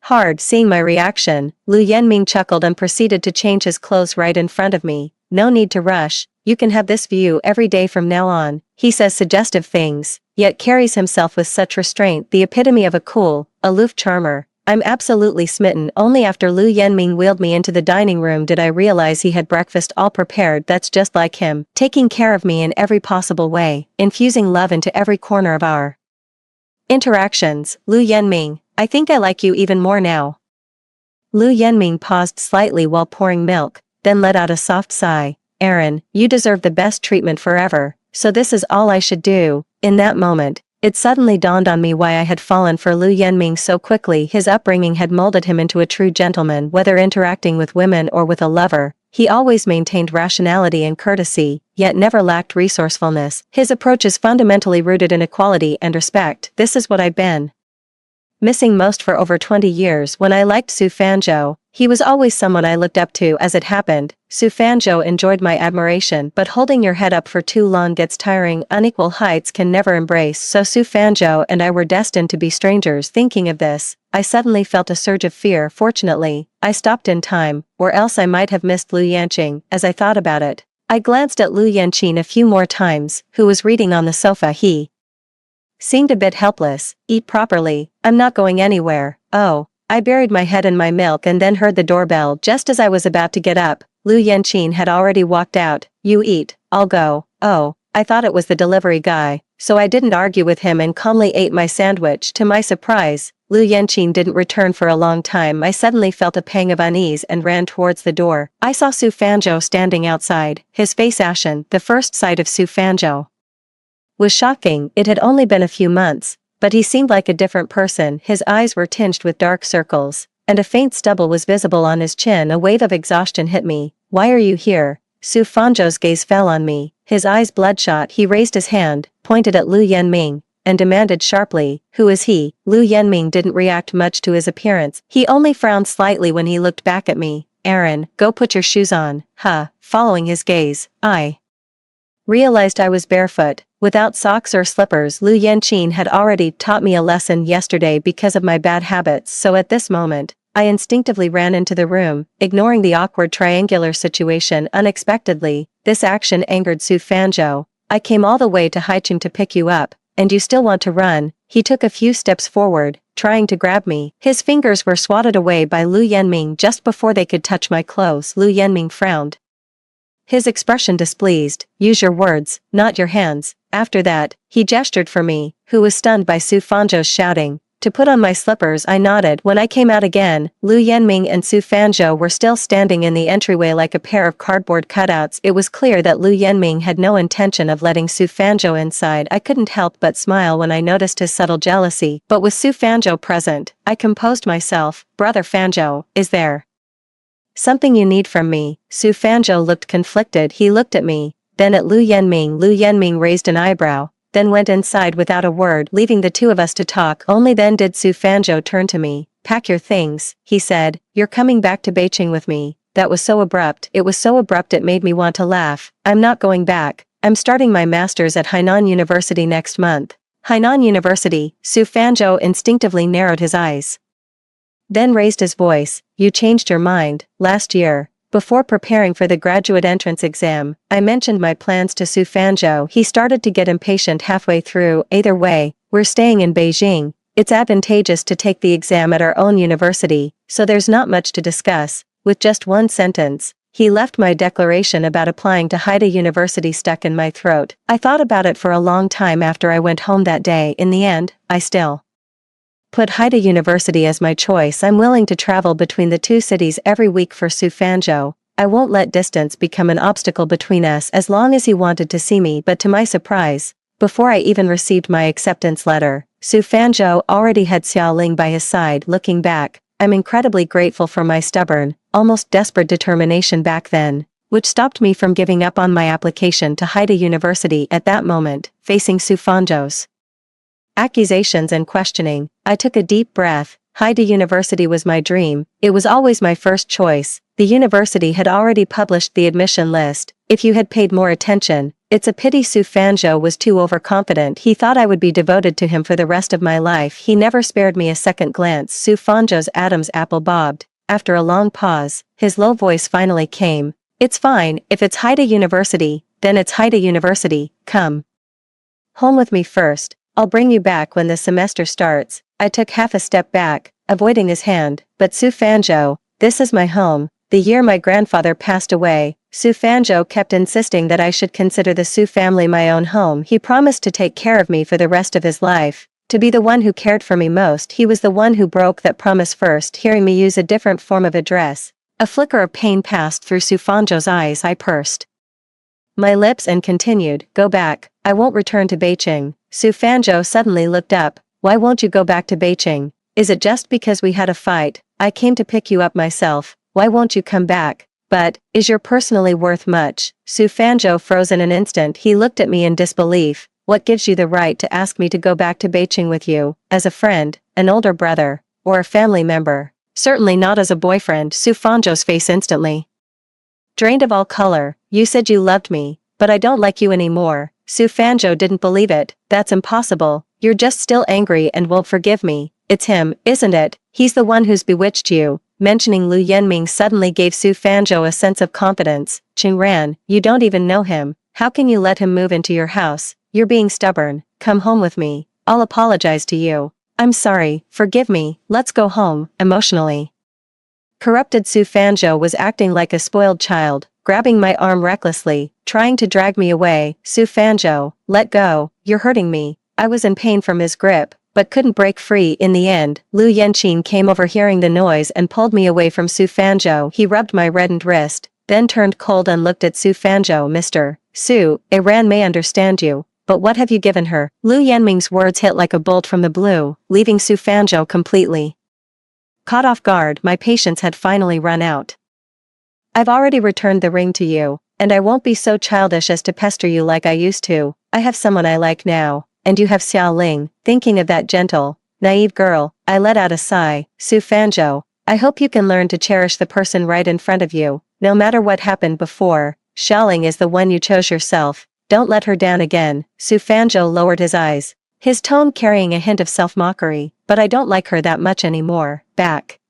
hard. Seeing my reaction, Lu Yanming chuckled and proceeded to change his clothes right in front of me. No need to rush, you can have this view every day from now on. He says suggestive things, yet carries himself with such restraint, the epitome of a cool, aloof charmer. I'm absolutely smitten. Only after Lu Yanming wheeled me into the dining room did I realize he had breakfast all prepared. That's just like him, taking care of me in every possible way, infusing love into every corner of our interactions. Lu Yanming, I think I like you even more now. Lu Yanming paused slightly while pouring milk, then let out a soft sigh. Aaron, you deserve the best treatment forever, so this is all I should do. In that moment, it suddenly dawned on me why I had fallen for Lu Yanming so quickly. His upbringing had molded him into a true gentleman. Whether interacting with women or with a lover, he always maintained rationality and courtesy, yet never lacked resourcefulness. His approach is fundamentally rooted in equality and respect. This is what I've been missing most for over 20 years. When I liked Su Fanzhou, he was always someone I looked up to. As it happened, Su Fanzhou enjoyed my admiration, but holding your head up for too long gets tiring. Unequal heights can never embrace, so Su Fanzhou and I were destined to be strangers. Thinking of this, I suddenly felt a surge of fear. Fortunately, I stopped in time, or else I might have missed Lu Yanqing. As I thought about it, I glanced at Lu Yanqing a few more times, who was reading on the sofa. He seemed a bit helpless. Eat properly, I'm not going anywhere. Oh. I buried my head in my milk and then heard the doorbell. Just as I was about to get up, Lu Yanqin had already walked out. You eat, I'll go. Oh, I thought it was the delivery guy, so I didn't argue with him and calmly ate my sandwich. To my surprise, Lu Yanqin didn't return for a long time. I suddenly felt a pang of unease and ran towards the door. I saw Su Fanzhou standing outside, his face ashen. The first sight of Su Fanzhou was shocking. It had only been a few months, but he seemed like a different person. His eyes were tinged with dark circles, and a faint stubble was visible on his chin. A wave of exhaustion hit me. Why are you here? Su Fanzhou's gaze fell on me, his eyes bloodshot. He raised his hand, pointed at Lu Yanming, and demanded sharply, who is he? Lu Yanming didn't react much to his appearance. He only frowned slightly when he looked back at me. Aaron, go put your shoes on. Huh. Following his gaze, I realized I was barefoot, without socks or slippers. Lu Yanqin had already taught me a lesson yesterday because of my bad habits, so at this moment, I instinctively ran into the room, ignoring the awkward triangular situation. Unexpectedly, this action angered Su Fanzhou. I came all the way to Haicheng to pick you up, and you still want to run." He took a few steps forward, trying to grab me. His fingers were swatted away by Lu Yanming just before they could touch my clothes. Lu Yanming frowned, his expression displeased. "Use your words, not your hands." After that, he gestured for me, who was stunned by Su Fanzhou's shouting, to put on my slippers. I nodded. When I came out again, Lu Yanming and Su Fanzhou were still standing in the entryway like a pair of cardboard cutouts. It was clear that Lu Yanming had no intention of letting Su Fanzhou inside. I couldn't help but smile when I noticed his subtle jealousy, but with Su Fanzhou present, I composed myself. "Brother Fanzhou, is there something you need from me?" Su Fanzhou looked conflicted. He looked at me, then at Lu Yanming. Lu Yanming raised an eyebrow, then went inside without a word, leaving the two of us to talk. Only then did Su Fanzhou turn to me. "Pack your things," he said. "You're coming back to Beijing with me." That was so abrupt. It was so abrupt it made me want to laugh. "I'm not going back. I'm starting my master's at Hainan University next month." Hainan University. Su Fanzhou instinctively narrowed his eyes, then raised his voice. "You changed your mind last year." Before preparing for the graduate entrance exam, I mentioned my plans to Su Fanzhou. He started to get impatient halfway through. "Either way, we're staying in Beijing. It's advantageous to take the exam at our own university, so there's not much to discuss." With just one sentence, he left my declaration about applying to Haida University stuck in my throat. I thought about it for a long time after I went home that day. In the end, I still put Haida University as my choice. I'm willing to travel between the two cities every week for Su Fanzhou. I won't let distance become an obstacle between us as long as he wanted to see me. But to my surprise, before I even received my acceptance letter, Su Fanzhou already had Xiaoling by his side. Looking back, I'm incredibly grateful for my stubborn, almost desperate determination back then, which stopped me from giving up on my application to Haida University at that moment. Facing Su Fanzhou's accusations and questioning, I took a deep breath. Haida University was my dream. It was always my first choice. The university had already published the admission list. If you had paid more attention, it's a pity Su Fanzhou was too overconfident. He thought I would be devoted to him for the rest of my life. He never spared me a second glance. Su Fanzhou's Adam's apple bobbed. After a long pause, his low voice finally came. "It's fine. If it's Haida University, then it's Haida University. Come home with me first. I'll bring you back when the semester starts." I took half a step back, avoiding his hand. "But Su Fanzhou, this is my home. The year my grandfather passed away, Su Fanzhou kept insisting that I should consider the Su family my own home. He promised to take care of me for the rest of his life, to be the one who cared for me most. He was the one who broke that promise first." Hearing me use a different form of address, a flicker of pain passed through Su Fanzhou's eyes. I pursed my lips and continued, "Go back. I won't return to Beijing." Su Fanzhou suddenly looked up. "Why won't you go back to Beijing? Is it just because we had a fight? I came to pick you up myself. Why won't you come back? But, is your personally worth much?" Su Fanzhou froze in an instant. He looked at me in disbelief. "What gives you the right to ask me to go back to Beijing with you? As a friend, an older brother, or a family member? Certainly not as a boyfriend." Su Fanzhou's face instantly drained of all color. "You said you loved me, but I don't like you anymore." Su Fanzhou didn't believe it. "That's impossible. You're just still angry and won't forgive me." "It's him, isn't it? He's the one who's bewitched you." Mentioning Lu Yanming suddenly gave Su Fanzhou a sense of confidence. "Qing Ran, you don't even know him. How can you let him move into your house? You're being stubborn. Come home with me. I'll apologize to you." "I'm sorry, forgive me, let's go home." Emotionally corrupted Su Fanzhou was acting like a spoiled child, grabbing my arm recklessly, trying to drag me away. "Su Fanzhou, let go, you're hurting me." I was in pain from his grip, but couldn't break free. In the end, Lu Yanqin came over hearing the noise and pulled me away from Su Fanzhou. He rubbed my reddened wrist, then turned cold and looked at Su Fanzhou. "Mr. Su, Iran may understand you, but what have you given her?" Lu Yanming's words hit like a bolt from the blue, leaving Su Fanzhou completely caught off guard. My patience had finally run out. "I've already returned the ring to you, and I won't be so childish as to pester you like I used to. I have someone I like now, and you have Xiaoling." Thinking of that gentle, naive girl, I let out a sigh. "Su Fanzhou, I hope you can learn to cherish the person right in front of you, no matter what happened before. Xiaoling is the one you chose yourself. Don't let her down again." Su Fanzhou lowered his eyes, his tone carrying a hint of self-mockery. "But I don't like her that much anymore." Back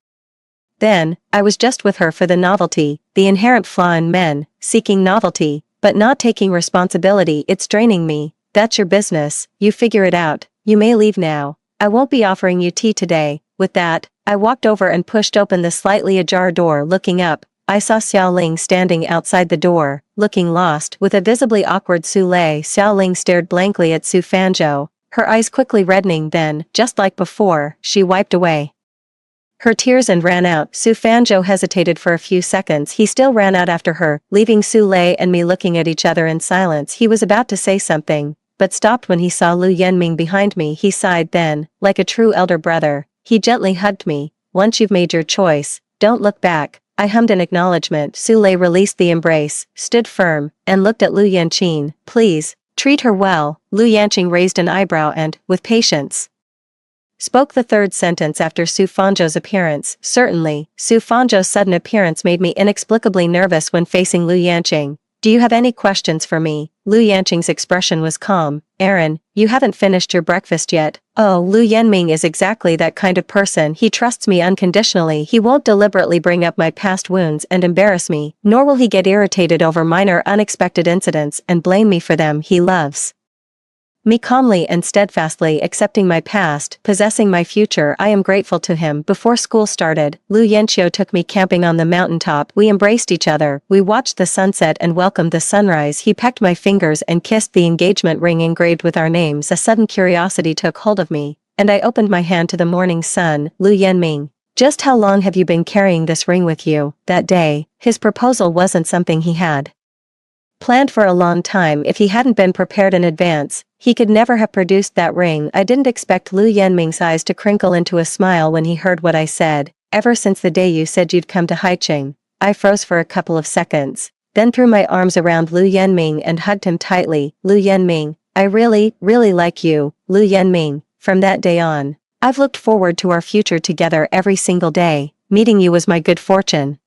then, I was just with her for the novelty, the inherent flaw in men, seeking novelty, but not taking responsibility. It's draining me. That's your business, you figure it out. You may leave now. I won't be offering you tea today." With that, I walked over and pushed open the slightly ajar door. Looking up, I saw Xiaoling standing outside the door, looking lost. With a visibly awkward Su Lei, Xiaoling stared blankly at Su Fanzhou, her eyes quickly reddening. Then, just like before, she wiped away her tears and ran out. Su Fanzhou hesitated for a few seconds. He still ran out after her, leaving Su Lei and me looking at each other in silence. He was about to say something, but stopped when he saw Lu Yanming behind me. He sighed. Then, like a true elder brother, he gently hugged me. "Once you've made your choice, don't look back." I hummed an acknowledgement. Su Lei released the embrace, stood firm, and looked at Lu Yanqing. "Please, treat her well." Lu Yanqing raised an eyebrow and, with patience, spoke the third sentence after Su Fanzhou's appearance. "Certainly." Su Fanzhou's sudden appearance made me inexplicably nervous when facing Lu Yanqing. "Do you have any questions for me?" Lu Yanqing's expression was calm. "Aaron, you haven't finished your breakfast yet." "Oh, Lu Yanming is exactly that kind of person. He trusts me unconditionally. He won't deliberately bring up my past wounds and embarrass me, nor will he get irritated over minor unexpected incidents and blame me for them. He loves me calmly and steadfastly, accepting my past, possessing my future. I am grateful to him." Before school started, Lu Yanqiu took me camping on the mountaintop. We embraced each other, we watched the sunset and welcomed the sunrise. He pecked my fingers and kissed the engagement ring engraved with our names. A sudden curiosity took hold of me, and I opened my hand to the morning sun. "Lu Yanming, just how long have you been carrying this ring with you?" That day, his proposal wasn't something he had planned for a long time. If he hadn't been prepared in advance, he could never have produced that ring. I didn't expect Lu Yanming's eyes to crinkle into a smile when he heard what I said. "Ever since the day you said you'd come to Haicheng." I froze for a couple of seconds, then threw my arms around Lu Yanming and hugged him tightly. "Lu Yanming, I really, really like you." Lu Yanming, from that day on, I've looked forward to our future together every single day. Meeting you was my good fortune.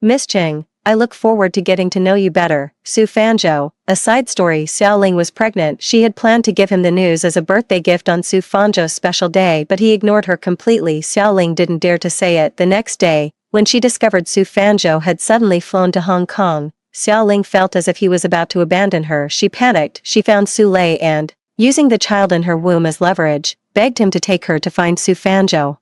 Miss Cheng, I look forward to getting to know you better. Su Fanzhou. A side story: Xiaoling was pregnant. She had planned to give him the news as a birthday gift on Su Fanzhou's special day, but he ignored her completely. Xiaoling didn't dare to say it. The next day, when she discovered Su Fanzhou had suddenly flown to Hong Kong, Xiaoling felt as if he was about to abandon her. She panicked. She found Su Lei and, using the child in her womb as leverage, begged him to take her to find Su Fanzhou.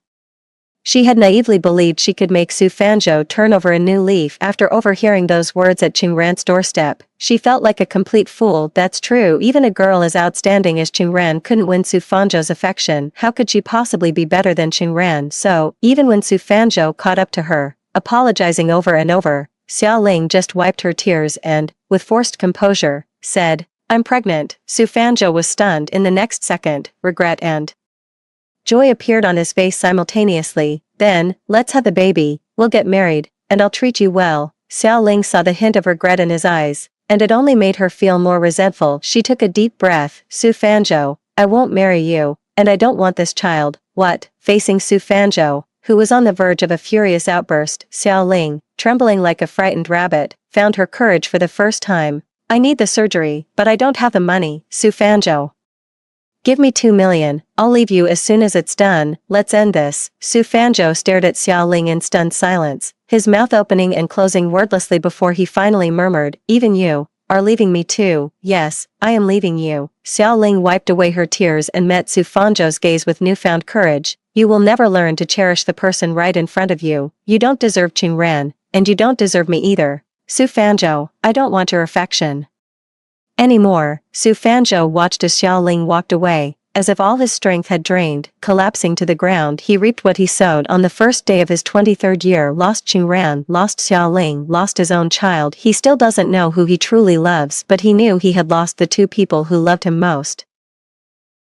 She had naively believed she could make Su Fanzhou turn over a new leaf. After overhearing those words at Qingran's doorstep, she felt like a complete fool. That's true, even a girl as outstanding as Qingran couldn't win Su Fanzhou's affection. How could she possibly be better than Qingran? So, even when Su Fanzhou caught up to her, apologizing over and over, Xiaoling just wiped her tears and, with forced composure, said, "I'm pregnant." Su Fanzhou was stunned. In the next second, regret and joy appeared on his face simultaneously. "Then, let's have the baby, we'll get married, and I'll treat you well." Xiaoling saw the hint of regret in his eyes, and it only made her feel more resentful. She took a deep breath. "Su Fanzhou, I won't marry you, and I don't want this child." "What?" Facing Su Fanzhou, who was on the verge of a furious outburst, Xiaoling, trembling like a frightened rabbit, found her courage for the first time. "I need the surgery, but I don't have the money." "Su Fanzhou, give me 2 million, I'll leave you as soon as it's done. Let's end this." Su Fanzhou stared at Xiaoling in stunned silence, his mouth opening and closing wordlessly before he finally murmured, "Even you are leaving me too." "Yes, I am leaving you." Xiaoling wiped away her tears and met Su Fanzhou's gaze with newfound courage. "You will never learn to cherish the person right in front of you. You don't deserve Qingran, and you don't deserve me either. Su Fanzhou, I don't want your affection anymore." Su Fanzhou watched as Xiaoling walked away, as if all his strength had drained. Collapsing to the ground, he reaped what he sowed on the first day of his 23rd year. Lost Qingran, lost Xiaoling, lost his own child. He still doesn't know who he truly loves, but he knew he had lost the two people who loved him most.